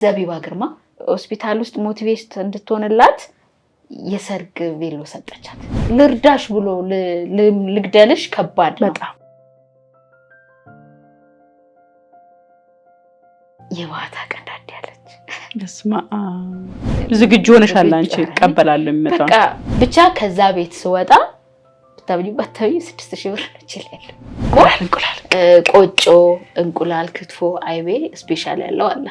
ዘቢባ ግርማ ሆስፒታል ውስጥ ሞቲቬት እንድትሆንላት የሰርግ ቬሎ ሰጠቻት። ልርዳሽ ብሎ ልግደልሽ ከባድ ነው በጣም። የዋታ ቀንዳድ ያለች ለስማ ዝግጁ ሆነሻል አንቺ ቀበላለሁ የሚመጣው በቃ ብቻ ከዛ ቤት ስወጣ በታብዩ 6000 ብር ነችላል። እንቁላል ቆጮ እንቁላል ክትፎ አይቤ ስፔሻል ያለው አለ።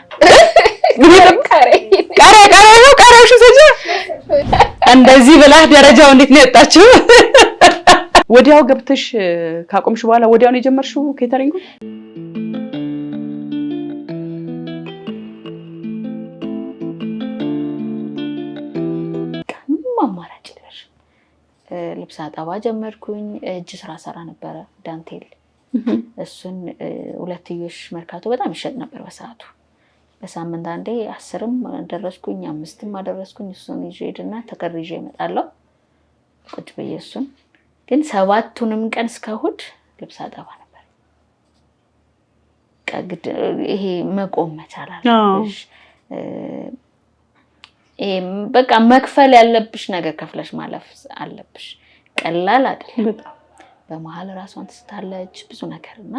ቃሪያሽ ሰጀ እንደዚህ ብላ ደረጃው እንዴት ነው ያጣችው? ወዲያው ገብተሽ ካቆምሽ በኋላ ወዲያው ነው የጀመርሽው ኬተሪንግ? ማማራጭ ይደርሽ ልብስ አጠባ ጀመርኩኝ። እጅ ስራ ሰራ ነበር ዳንቴል። እሱን ሁለትዮሽ መርካቶ በጣም ይሸጥ ነበር በሰዓቱ። በሳምንት አንዴ 10ም ደረስኩኝ 5ም አደረስኩኝ። እሱን ይዤ ሄድና ተከርዤ እመጣለሁ ቁጭ ብዬ። እሱን ግን 7ቱንም ቀን እስከ እሑድ ልብስ አጠባ ነበር። ይሄ መቆም መቻል አለብሽ። በቃ መክፈል ያለብሽ ነገር ከፍለሽ ማለፍ አለብሽ። ቀላል አይደለም። በመሃል ራሷን ትስታለች ብዙ ነገርና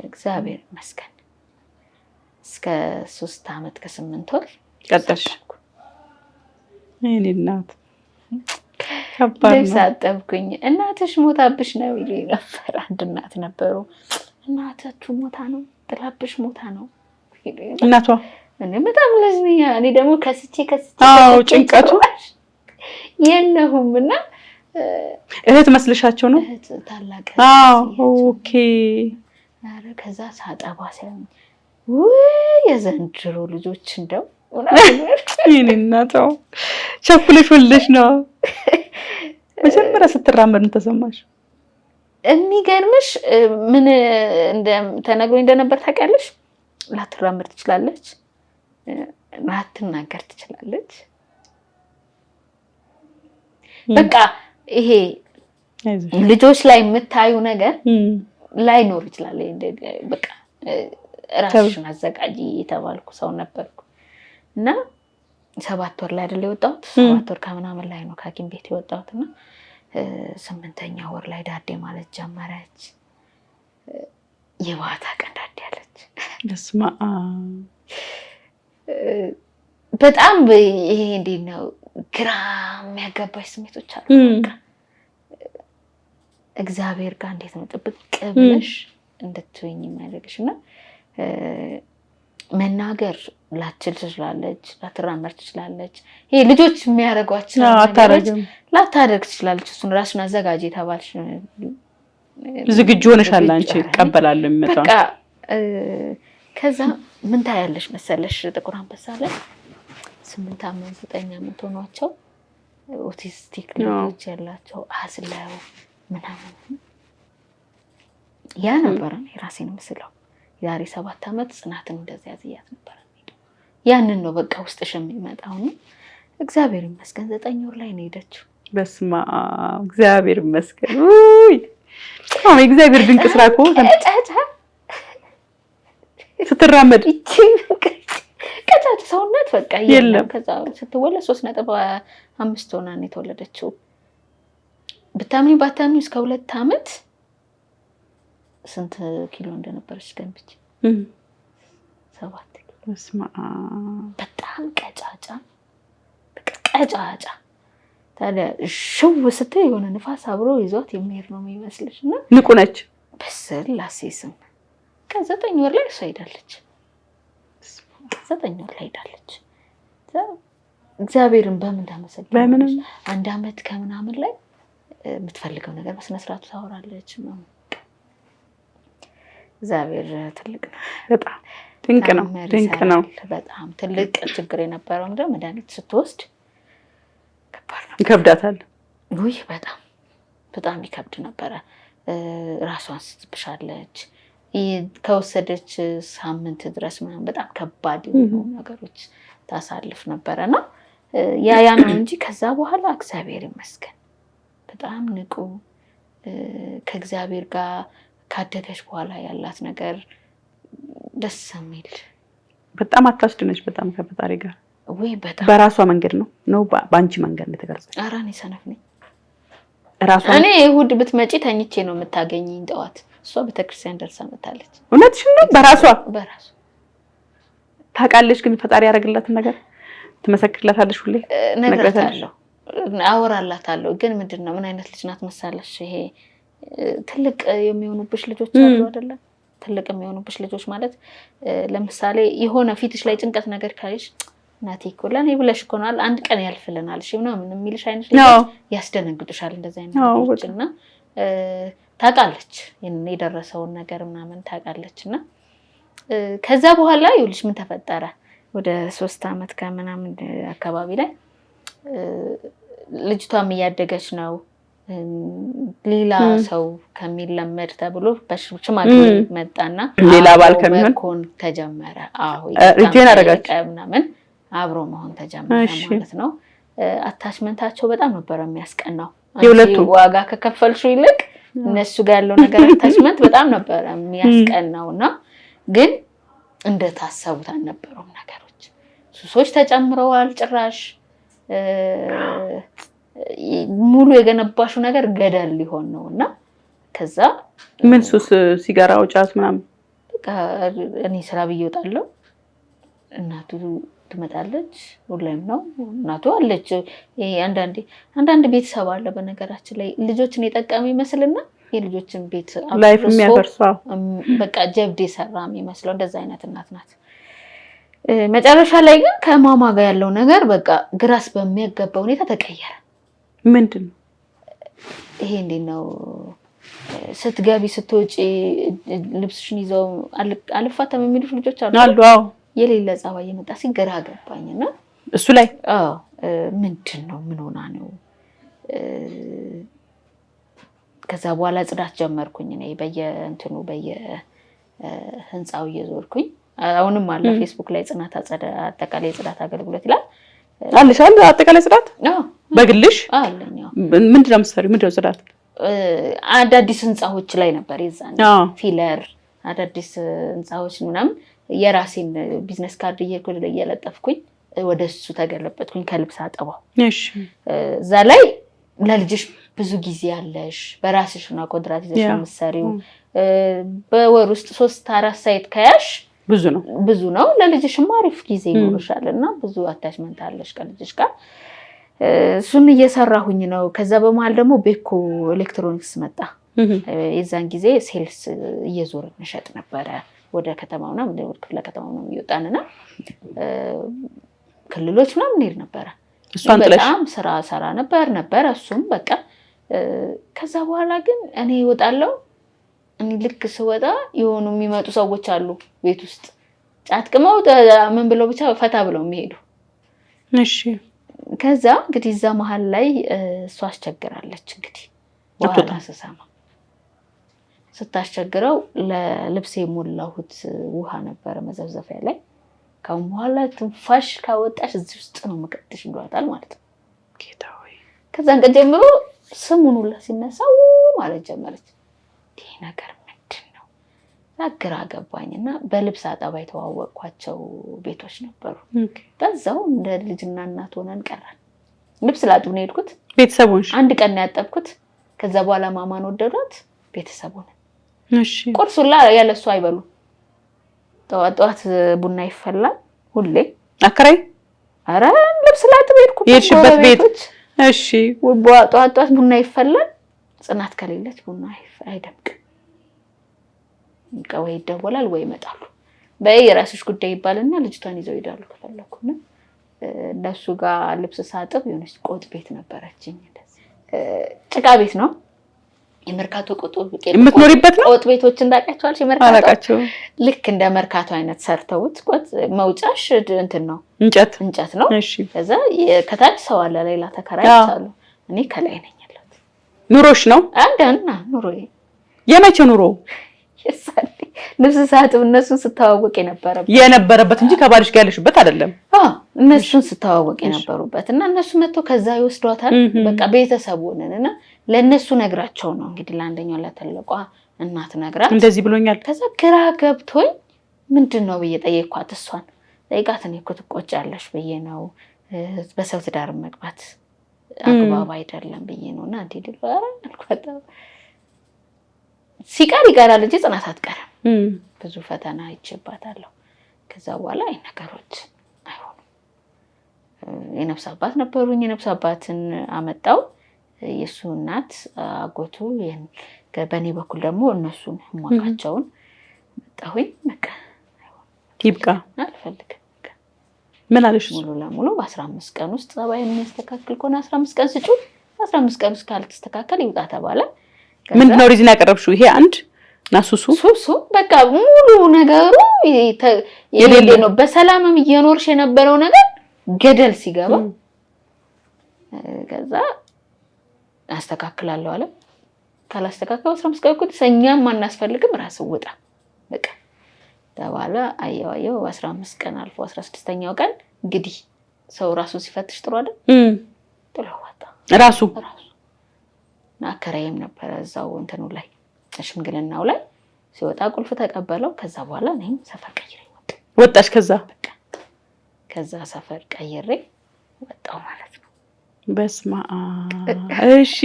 እግዚአብሔር ይመስገን እስከ 3 አመት ከ8 ወር ቀጠልሽ። እኔ እናት ሳጠብኩኝ እናትሽ ሞታብሽ ነው ይለኝ ነበር። አንድ እናት ነበሩ። እናታችሁ ሞታ ነው ጥላብሽ ሞታ ነው እናቷ። እኔ በጣም ለዝኛ እኔ ደግሞ ከስቼ ጭንቀቱ የለሁምና እህት መስልሻቸው ነው? እህት ታላቅ። ኦኬ። አረ ከዛ ሳጠባ ሲያም የዘንድሮ ልጆች እንደው እኔ እናታው ቸኩለሽ ወልደሽ ነው መጀመሪያ ስትራመድ ተሰማሽ? የሚገርምሽ ምን ተነግሮኝ እንደነበር ታውቂያለሽ? ላትራመድ ትችላለች፣ ላትናገር ትችላለች። በቃ ይሄ ልጆች ላይ የምታዩ ነገር ላይኖር ይችላል። በቃ ራስሽን አዘጋጂ የተባልኩ ሰው ነበርኩ እና 7 ወር ላይ አይደል የወጣሁት? 7 ወር ከምናምን ላይ ነው ከሐኪም ቤት የወጣሁትና 8ኛ ወር ላይ ዳዴ ማለት ጀመረች። የዋታ ቀንዳድ ያለች ለስማ በጣም ይሄ እንዴት ነው ግራ የሚያጋባሽ ስሜቶች አሉ። በቃ እግዚአብሔር ጋር እንዴት ነው ጥብቅ ብለሽ እንድትወኝ የሚያደርግሽ እና መናገር ላትችል ትችላለች፣ ላትራመድ ትችላለች። ይሄ ልጆች የሚያደርጓቸው ነገሮች ላታደርግ ትችላለች። እሱን ራስሽን አዘጋጂ የተባልሽ ዝግጁ ሆነሻል አንቺ ቀበላለሁ የሚመጣው በቃ ከዛ ምን ታያለሽ መሰለሽ ጥቁር አንበሳ ላይ 8 አመት 9 አመት ሆኗቸው ኦቲስቲክ ልጆች ያላቸው አስላው ምናምን ያ ነበር ራሴን መስለው። ዛሬ 7 አመት ጽናትን እንደዚህ ያዝያት ነበር። ያንን ነው በቃ ውስጥሽ የሚመጣው ነው። እግዚአብሔር ይመስገን 9 ወር ላይ ነው ሄደችው። በስማ እግዚአብሔር ይመስገን። እግዚአብሔር ድንቅ ስራ እኮ ስትራመድ ቀጫጭ ሰውነት በቃ የለም። ከዛ ስትወለድ 3.5 ሆና ነው የተወለደችው። ብታምኒ ባታምኒ እስከ 2 አመት ስንት ኪሎ እንደነበረች ገንብች? 7 ኪሎ። በስማ በጣም ቀጫጫ ቀጫጫ። ታዲያ ሽው ስትይ የሆነ ንፋስ አብሮ ይዟት የሚሄድ ነው የሚመስልሽና ንቁ ነች። በስላሴ ስም ከ9 ወር ላይ እሷ ሄዳለች። 9 ወር ላይ ሄዳለች። እግዚአብሔርን በምን ታመሰግናለች? በምንም 1 አመት ከምናምን ላይ የምትፈልገው ነገር በስነ ስርዓቱ ታወራለች። እግዚአብሔር ትልቅ ነው። በጣም ድንቅ ነው። ድንቅ ነው። በጣም ትልቅ ችግር የነበረው እንደ መድኃኒት ስትወስድ ከባድ ነው። ይከብዳታል። ውይ በጣም ይከብድ ነበረ። ራሷን ስትብሻለች። ከወሰደች ሳምንት ድረስ ምናምን በጣም ከባድ የሆኑ ነገሮች ታሳልፍ ነበረና ያ ነው እንጂ ከዛ በኋላ እግዚአብሔር ይመስገን በጣም ንቁ ከእግዚአብሔር ጋር ካደገች በኋላ ያላት ነገር ደስ የሚል በጣም አታስደነች በጣም ከፈጣሪ ጋር ወይ በጣም በራሷ መንገድ ነው ባንቺ መንገድ እንደተገረጸ ኧረ እኔ ሰነፍ ነኝ ራሷ እኔ እሑድ ብትመጪ ተኝቼ ነው የምታገኘኝ ጠዋት እሷ ቤተክርስቲያን ደርሳ መጣለች እውነትሽን ነው በራሷ ታውቃለች ግን ፈጣሪ ያደርግላትን ነገር ትመሰክርላታለች ሁሌ ነግራታለሁ አወራላታለሁ ግን ምንድነው ምን አይነት ልጅ ናት መሳለሽ ይሄ ትልቅ የሚሆኑብሽ ልጆች አሉ አይደለ ትልቅ የሚሆኑብሽ ልጆች ማለት ለምሳሌ የሆነ ፊትሽ ላይ ጭንቀት ነገር ካይሽ እናቴ እኮ ለኔ ብለሽ እኮ ነው አንድ ቀን ያልፍልናል እሺ ምናምን የሚልሽ አይነት ልጅ ያስደነግጡሻል እንደዛ አይነት ልጆችና ታውቃለች የደረሰውን ነገር ምናምን ታውቃለችና ከዛ በኋላ ይኸውልሽ ምን ተፈጠረ ወደ 3 አመት ከምናምን አካባቢ ላይ ልጅቷም እያደገች ነው ሌላ ሰው ከሚለመድ ተብሎ በሽማግሌ መጣና ሌላ ባል ከሚሆን ተጀመረ ሪቴን አረጋች ምናምን አብሮ መሆን ተጀመረ ማለት ነው አታችመንታቸው በጣም ነበር የሚያስቀናው አንቺ ዋጋ ከከፈልሽው ይልቅ እነሱ ጋር ያለው ነገር አታችመንት በጣም ነበር የሚያስቀናውና ግን እንደታሰቡት አልነበሩም ነገሮች ሱሶች ተጨምረዋል ጭራሽ ሙሉ የገነባሽው ነገር ገደል ሊሆን ነውና ከዛ ምን ሱስ ሲጋራው ጫት ምናምን በቃ እኔ ስራ ብየውጣለሁ እናቱ ትመጣለች ሁሌም ነው እናቱ አለች አንዳንድ ቤተሰብ አለ በነገራችን ላይ ልጆችን የጠቀመ ይመስልና የልጆችን ቤት ላይፍ የሚያፈርሰው በቃ ጀብድ የሰራ የሚመስለው እንደዛ አይነት እናት ናት መጨረሻ ላይ ግን ከማማ ጋር ያለው ነገር በቃ ግራስ በሚያገባ ሁኔታ ተቀየረ ምንድነው ይሄ እንዴት ነው ስትገቢ ስትወጪ ልብስሽን ይዘው አልፋተም የሚሉሽ ልጆች አሉ አዎ የሌለ ጸባይ የመጣ ሲገራ ገባኝና እሱ ላይ ምንድነው ምን ሆና ነው ከዛ በኋላ ጽዳት ጀመርኩኝ እኔ በየእንትኑ በየህንጻው እየዞርኩኝ አሁንም አለ ፌስቡክ ላይ ጽናት አጠቃላይ ጽዳት አገልግሎት ይላል አለሻል አጠቃላይ ጽዳት በግልሽ አለኝ ምንድነው የምትሰሪው ምንድነው ጽዳት አዳዲስ ህንጻዎች ላይ ነበር የዛን ፊለር አዳዲስ ህንጻዎች ምናምን የራሴን ቢዝነስ ካርድ እየለጠፍኩኝ ወደሱ ተገለበጥኩኝ ከልብስ አጠባው እሺ እዛ ላይ ለልጅሽ ብዙ ጊዜ ያለሽ በራስሽ ነው ኮንትራት ይዘሽ የምትሰሪው በወር ውስጥ 3-4 ሳይት ከያሽ ብዙ ነው ለልጅሽም አሪፍ ጊዜ ይኖርሻልና ብዙ አታችመንት አለሽ ከልጅሽ ጋር እሱን እየሰራሁኝ ነው ከዛ በመሃል ደግሞ ቤኮ ኤሌክትሮኒክስ መጣ የዛን ጊዜ ሴልስ እየዞርን እንሸጥ ነበረ ወደ ከተማውና ወደ ክፍለ ከተማው ነው የሚወጣንና ክልሎች ምናምን ሄድ ነበረ በጣም ስራ ሰራ ነበር እሱም በቃ ከዛ በኋላ ግን እኔ እወጣለሁ እኔ ልክ ስወጣ የሆኑ የሚመጡ ሰዎች አሉ ቤት ውስጥ ጫት ቅመው ምን ብለው ብቻ ፈታ ብለው የሚሄዱ እሺ ከዛ እንግዲህ እዛ መሃል ላይ እሷ አስቸግራለች እንግዲህ ወጣ ሰሰማ ስታስቸግረው ለልብስ የሞላሁት ውሃ ነበር መዘፍዘፊያ ላይ ካሁን በኋላ ትንፋሽ ካወጣሽ እዚህ ውስጥ ነው መቀጥሽ ይሏታል ማለት ነው ጌታዬ ከዛን ቀን ጀምሮ ስሙን ሁላ ሲነሳው ማለት ጀመረች ይሄ ነገር ምንድነው ግራ ገባኝና በልብስ አጠባ የተዋወቅኳቸው ቤቶች ነበሩ በዛው እንደ ልጅና እናት ሆነን ቀረን ልብስ ላጥብ ነው የሄድኩት ቤተሰቦች አንድ ቀን ያጠብኩት ከዛ በኋላ ማማን ወደዷት ቤተሰብ ሆነ እሺ ቁርሱላ ያለሱ አይበሉ ጠዋት ቡና ይፈላል ሁሌ አከራይ አረ ልብስ ላጥብ ሄድኩት የሽበት ቤት እሺ ጠዋት ቡና ይፈላል ጽናት ከሌለች ቡና አይደምቅም ወይ ይደወላል ወይ ይመጣሉ በየራስሽ ጉዳይ ይባልና ልጅቷን ይዘው ይዳሉ ከፈለኩና እነሱ ጋር ልብስ ሳጥብ የሆነች ቆጥ ቤት ነበረችኝ እንደዚህ ጭቃ ቤት ነው የመርካቶ ቆጥ የምትኖሪበት ነው ቆጥ ቤቶች እንዳቃቸዋል አላቃቸው ልክ እንደ መርካቶ አይነት ሰርተውት ቆጥ መውጫሽ እንትን ነው እንጨት ነው እሺ ከዛ ከታች ሰው አለ ሌላ ተከራይቻለሁ እኔ ከላይ ነኝ ያለሁት ኑሮሽ ነው አንዳና ኑሮዬ የመቼ ኑሮ ልብስ ሳጥብ እነሱን ስታዋወቅ የነበረበት እንጂ ከባልሽ ጋር ያለሽበት አይደለም እነሱን ስታዋወቅ የነበሩበት እና እነሱ መጥተው ከዛ ይወስዷታል በቃ ቤተሰብ ሆነንና ለነሱ ነግራቸው ነው እንግዲህ ለአንደኛው ለተለቋ እናት ነግራት እንደዚህ ብሎኛል ከዛ ግራ ገብቶኝ ምንድነው በየጠየቅኳት እሷን ጠይቃት እኔ እኮ ትቆጫለሽ ብዬ ነው በሰው ትዳር መግባት አግባብ አይደለም ብዬ ነውና እንዴ ልባራ አልኳት። ሲቀር ይቀራል እንጂ ጽናት አትቀርም። ብዙ ፈተና አይቼባታለሁ። ከዛ በኋላ አይ ነገሮች አይሆኑም። የነፍስ አባት ነበሩኝ። የነፍስ አባትን አመጣው የሱ እናት አጎቱ በኔ በኩል ደግሞ እነሱን ማቃቸውን መጣሁኝ። በቃ ይብቃ አልፈልግም። ምን አለሽ? ሙሉ ለሙሉ በ15 ቀን ውስጥ ጸባይ የሚያስተካክል ከሆነ 15 ቀን ስጩ፣ 15 ቀን ውስጥ ካልተስተካከለ ይውጣ ተባለ። ምንድነው ሪዝን ያቀረብሽው? ይሄ አንድ ናሱሱ ሱሱ በቃ ሙሉ ነገሩ የሌለ ነው። በሰላምም እየኖርሽ የነበረው ነገር ገደል ሲገባ ከዛ አስተካክላለሁ አለ። ካላስተካከለው 15 ቀን እኮ ሰኛም አናስፈልግም ራስህ ውጣ በቃ ተባለ። አየው 15 ቀን አልፎ 16ኛው ቀን እንግዲህ ሰው ራሱን ሲፈትሽ ጥሩ አይደል? ጥሩ ወጣ ራሱ አከራይም ነበር እዛው እንትኑ ላይ ሽምግልናው ላይ ሲወጣ ቁልፍ ተቀበለው። ከዛ በኋላ እኔም ሰፈር ቀይሬ ወጣሽ? ከዛ ሰፈር ቀይሬ ወጣው ማለት ነው። በስማ እሺ።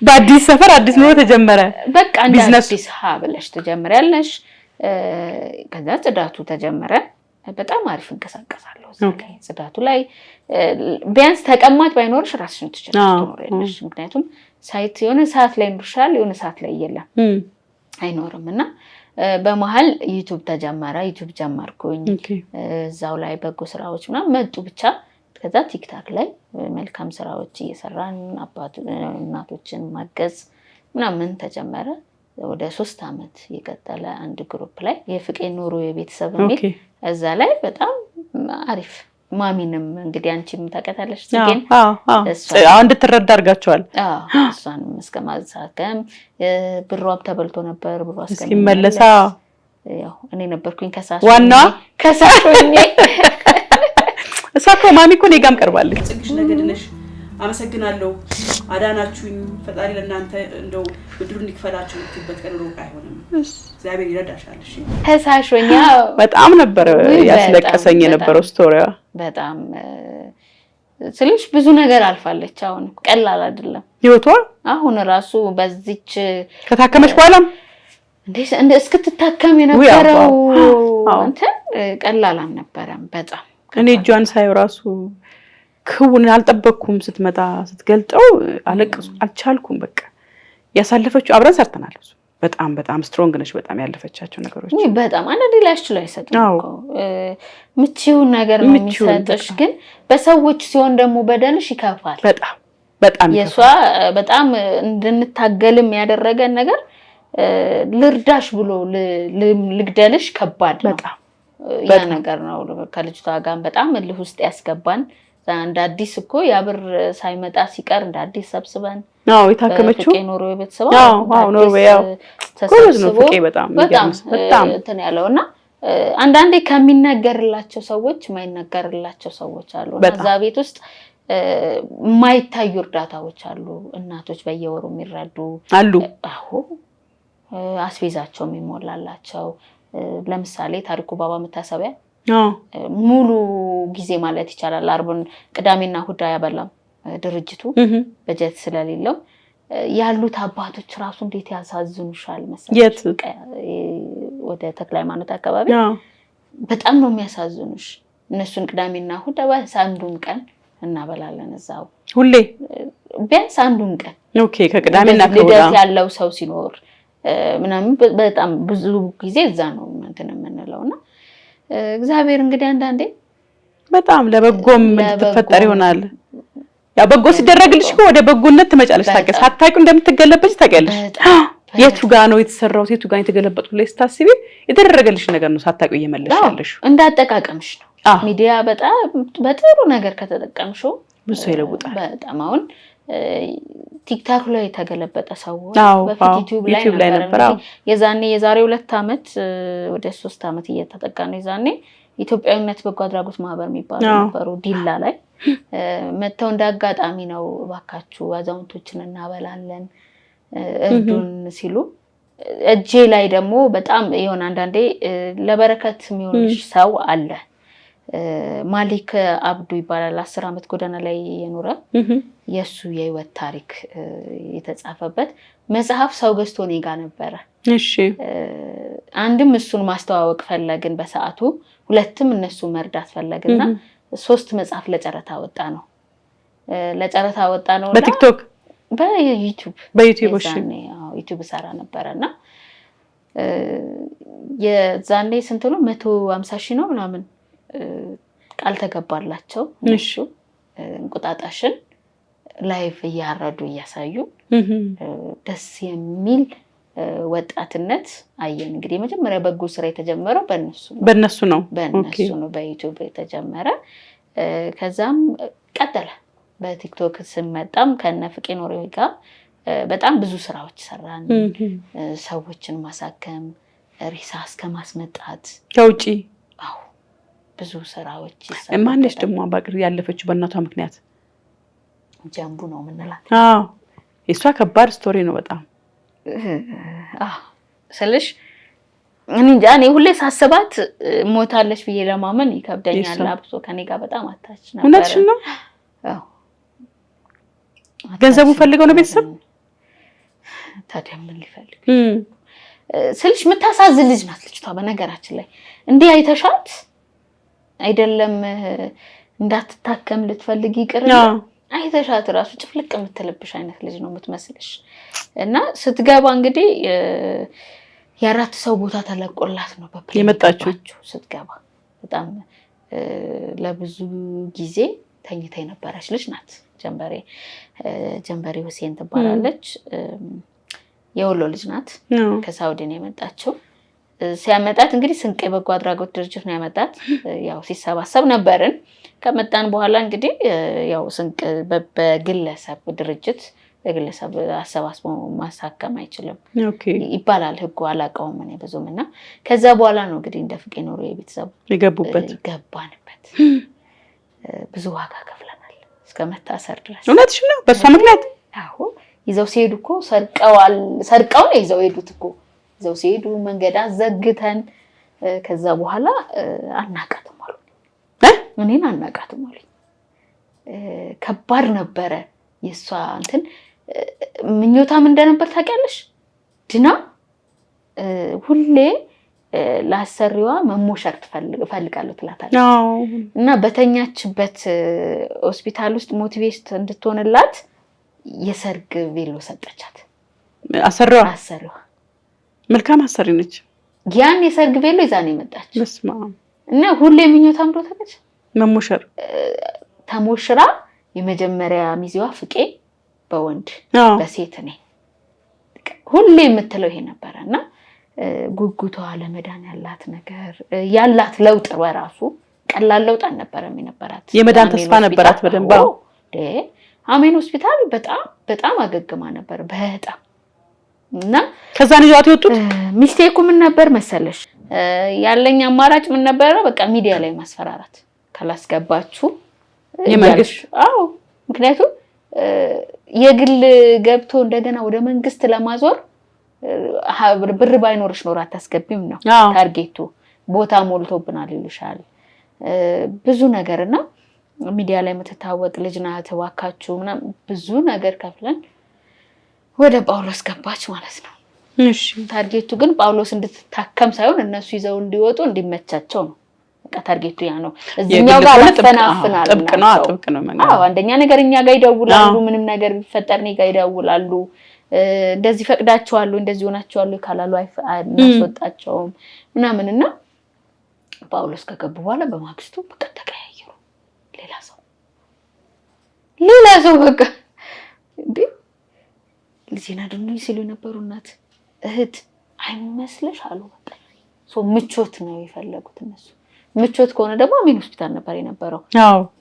በአዲስ ሰፈር አዲስ ኑሮ ተጀመረ። በቃ እንደ አዲስ ብለሽ ተጀምሪያለሽ። ከዛ ጽዳቱ ተጀመረ። በጣም አሪፍ እንቀሳቀሳለሁ ላይ ጽዳቱ ላይ ቢያንስ ተቀማጭ ባይኖርሽ ራስሽን ትችላለሽ። ምክንያቱም ሳይት የሆነ ሰዓት ላይ ኑርሻል፣ የሆነ ሰዓት ላይ የለም አይኖርም። እና በመሀል ዩቲዩብ ተጀመረ። ዩቲዩብ ጀመርኩኝ። እዛው ላይ በጎ ስራዎች ምናምን መጡ ብቻ። ከዛ ቲክታክ ላይ መልካም ስራዎች እየሰራን እናቶችን ማገዝ ምናምን ተጀመረ። ወደ 3 አመት የቀጠለ አንድ ግሩፕ ላይ የፍቄ ኑሮ የቤተሰብ የሚል እዛ ላይ በጣም አሪፍ ማሚንም እንግዲህ አንቺም ታውቃታለሽ ጽጌን እንድትረዳ አድርጋቸዋል። እሷንም እስከማዛከም ብሯም ተበልቶ ነበር። ብሯ እስኪመለሳ ያው እኔ ነበርኩኝ ዋና ከሳሾኝ እሷ እኮ ማሚ እኮ እኔ ጋርም ቀርባለች። ጽግሽ ነገድነሽ አመሰግናለሁ። አዳናችሁኝ። ፈጣሪ ለእናንተ እንደው ብድሩን ይክፈላችሁ። ትበት ቀን ሩቅ አይሆንም። እግዚአብሔር ይረዳሻል። እሺ ከሳሾኛ በጣም ነበር ያስለቀሰኝ የነበረው ስቶሪዋ። በጣም ስለሽ ብዙ ነገር አልፋለች። አሁን ቀላል አይደለም ህይወቷ። አሁን ራሱ በዚች ከታከመች በኋላም እንደ እስክትታከም የነበረው እንትን ቀላል አልነበረም በጣም። እኔ እጇን ሳይው ራሱ ክውን አልጠበቅኩም። ስትመጣ ስትገልጠው አለቅሱ አልቻልኩም። በቃ ያሳለፈችው አብረን ሰርተናል። በጣም በጣም ስትሮንግ ነሽ። በጣም ያለፈቻቸው ነገሮች በጣም አንዴ ላይሽ ላይ ሰጥቶ ምቺውን ነገር ነው የሚሰጥሽ። ግን በሰዎች ሲሆን ደግሞ በደልሽ ይከፋል። በጣም የሷ በጣም እንድንታገልም ያደረገን ነገር ልርዳሽ ብሎ ልግደልሽ ከባድ ነው። ያ ነገር ነው ከልጅቷ ጋር በጣም እልህ ውስጥ ያስገባን። እንደ አዲስ እኮ ያብር ሳይመጣ ሲቀር እንደ አዲስ ሰብስበን የታከመችው ኖሮ የቤተሰብ ኖርዌይ ተሰብስቦ በጣም እንትን ያለውና አንዳንዴ ከሚነገርላቸው ሰዎች የማይነገርላቸው ሰዎች አሉ። እዛ ቤት ውስጥ የማይታዩ እርዳታዎች አሉ። እናቶች በየወሩ የሚረዱ አሉ። አስቤዛቸው የሚሞላላቸው ለምሳሌ ታሪኩ ባባ መታሰቢያ ሙሉ ጊዜ ማለት ይቻላል አርቡን ቅዳሜና እሑድ ያበላም ድርጅቱ በጀት ስለሌለው ያሉት አባቶች ራሱ እንዴት ያሳዝኑሻል መሰለሽ። ወደ ተክለ ሃይማኖት አካባቢ በጣም ነው የሚያሳዝኑሽ። እነሱን ቅዳሜና እሑድ አንዱን ቀን እናበላለን እዛው ሁሌ ቢያንስ አንዱን ቀን ከቅዳሜና ልደት ያለው ሰው ሲኖር ምናምን በጣም ብዙ ጊዜ እዛ ነው እንትን የምንለውና እግዚአብሔር እንግዲህ አንዳንዴ በጣም ለበጎም እንድትፈጠር ይሆናል። ያ በጎ ሲደረግልሽ ወደ በጎነት ትመጫለሽ። ታውቂያለሽ፣ ሳታውቂው እንደምትገለበጭ ታውቂያለሽ። የቱ ጋር ነው የተሰራው የቱ ጋር የተገለበጡት ላይ ስታስቢ የተደረገልሽ ነገር ነው ሳታውቂው እየመለስሻለሽ። እንዳጠቃቀምሽ ነው። ሚዲያ በጣም በጥሩ ነገር ከተጠቀምሽው ብዙ ይለውጣል። በጣም አሁን ቲክታክ ላይ የተገለበጠ ሰው በፊት ዩቲዩብ ላይ ነበር። የዛኔ የዛሬ 2 አመት ወደ 3 አመት እየተጠጋ ነው። የዛኔ ኢትዮጵያዊነት በጎ አድራጎት ማህበር የሚባሉ ነበሩ ዲላ ላይ መተው እንዳጋጣሚ ነው እባካችሁ አዛውንቶችን እናበላለን እርዱን ሲሉ እጄ ላይ ደግሞ በጣም የሆነ አንዳንዴ ለበረከት የሚሆንሽ ሰው አለ። ማሊክ አብዱ ይባላል። 10 ዓመት ጎዳና ላይ የኖረ የሱ የህይወት ታሪክ የተጻፈበት መጽሐፍ ሰው ገዝቶ እኔ ጋር ነበረ። እሺ አንድም እሱን ማስተዋወቅ ፈለግን በሰዓቱ፣ ሁለትም እነሱ መርዳት ፈለግና 3 መጽሐፍ ለጨረታ ወጣ ነው። ለጨረታ ወጣ ነው በቲክቶክ በዩቲዩብ እሺ ዩቲዩብ ሰራ ነበርና የዛኔ ስንት ነው 150,000 ነው ምናምን ቃል ተገባላቸው። እሺ እንቁጣጣሽን ላይቭ እያረዱ እያሳዩ ደስ የሚል ወጣትነት አየን። እንግዲህ መጀመሪያ በጎ ስራ የተጀመረው በእነሱ ነው በዩቲዩብ የተጀመረ። ከዛም ቀጠለ። በቲክቶክ ስንመጣም ከነ ፍቄ ኖሬ ጋር በጣም ብዙ ስራዎች ሰራን። ሰዎችን ማሳከም፣ ሪሳ እስከ ማስመጣት ከውጪ ብዙ ስራዎች ይሰራሉ። ማንነሽ ደግሞ አባቅር ያለፈችው በእናቷ ምክንያት ጀምቡ ነው ምንላት። የሷ ከባድ ስቶሪ ነው በጣም ስለሽ እኔ ሁሌ ሳስባት ሞታለች ብዬ ለማመን ይከብደኛል። አብሶ ከኔ ጋር በጣም አታች ነበር። እውነትሽ ነው? ገንዘቡ ፈልገው ነው ቤተሰብ። ታዲያ ምን ሊፈልግ ስልሽ የምታሳዝን ልጅ ናት ልጅቷ። በነገራችን ላይ እንዲህ አይተሻት አይደለም እንዳትታከም ልትፈልግ ይቅርና አይተሻት ራሱ ጭፍልቅ የምትልብሽ አይነት ልጅ ነው የምትመስልሽ። እና ስትገባ እንግዲህ የ4 ሰው ቦታ ተለቆላት ነው የመጣችው። ስትገባ በጣም ለብዙ ጊዜ ተኝታ የነበረች ልጅ ናት። ጀንበሬ ሁሴን ትባላለች። የወሎ ልጅ ናት። ከሳውዲ ነው የመጣችው። ሲያመጣት እንግዲህ ስንቅ የበጎ አድራጎት ድርጅት ነው ያመጣት። ያው ሲሰባሰብ ነበርን። ከመጣን በኋላ እንግዲህ ያው ስንቅ በግለሰብ ድርጅት በግለሰብ አሰባስቦ ማሳከም አይችልም ይባላል ህጉ። አላውቀውም እኔ ብዙም። እና ከዛ በኋላ ነው እንግዲህ እንደ ፍቄ ኖሮ የቤተሰብ ገባንበት። ብዙ ዋጋ ከፍለናል እስከ መታሰር ድረስ። እውነትሽ ነው? በሷ ምክንያት ይዘው ሲሄዱ እኮ ሰርቀው ነው ይዘው ሄዱት እኮ። ይዘው ሲሄዱ መንገድ አዘግተን ከዛ በኋላ አናቃትም አሉ። እኔን አናቃትም አሉ። ከባድ ነበረ የሷ እንትን። ምኞታም እንደነበር ታውቂያለሽ። ድና ሁሌ ለአሰሪዋ መሞሸር ትፈልጋለሁ ትላታለች። እና በተኛችበት ሆስፒታል ውስጥ ሞቲቬት እንድትሆንላት የሰርግ ቬሎ ሰጠቻት። አሰሪዋ መልካም አሰሪ ነች። ያን የሰርግ ቬሎ ይዛ ነው የመጣች። በስመ አብ። እና ሁሌ ምኞታም ብሎ ተከች መሞሸር ተሞሽራ የመጀመሪያ ሚዜዋ ፍቄ በወንድ በሴት ነኝ ሁሌ የምትለው ይሄ ነበረና ጉጉቷ ለመዳን ያላት ነገር ያላት ለውጥ በራሱ ቀላል ለውጥ አልነበረም የነበራት። የመዳን ተስፋ ነበራት በደንብ። አሜን ሆስፒታል በጣም አገግማ ነበር በጣም። እና ከዛ ነው ያወጡት። ሚስቴኩ ምን ነበር መሰለሽ ያለኝ አማራጭ ምን ነበረ? በቃ ሚዲያ ላይ ማስፈራራት ካላስገባችሁ የመንግስት ምክንያቱም የግል ገብቶ እንደገና ወደ መንግስት ለማዞር ብር ባይኖርሽ ኖር አታስገቢም ነው ታርጌቱ። ቦታ ሞልቶብናል ይልሻል ብዙ ነገርና ሚዲያ ላይ የምትታወቅ ልጅ ናት እባካችሁ ምናምን ብዙ ነገር ከፍለን ወደ ጳውሎስ ገባች ማለት ነው። እሺ ታርጌቱ ግን ጳውሎስ እንድትታከም ሳይሆን እነሱ ይዘው እንዲወጡ እንዲመቻቸው ነው። በቃ ታርጌቱ ያ ነው። እዚህኛው ጋር አፈናፍናል። ጥብቅ ነው መንገድ። አንደኛ ነገር እኛ ጋር ይደውላሉ። ምንም ነገር ቢፈጠር እኔ ጋር ይደውላሉ። እንደዚህ ፈቅዳቸዋለሁ እንደዚህ ሆናቸዋለሁ ካላሉ አናስወጣቸውም ምናምንና ጳውሎስ ከገቡ በኋላ በማግስቱ በቃ ተቀያየሩ። ሌላ ሰው በቃ እንዴ ልጅና ደግሞ ሲሉ የነበሩ እናት እህት አይመስልሽ አሉ። በቃ ምቾት ነው የፈለጉት እነሱ። ምቾት ከሆነ ደግሞ አሜን ሆስፒታል ነበር የነበረው።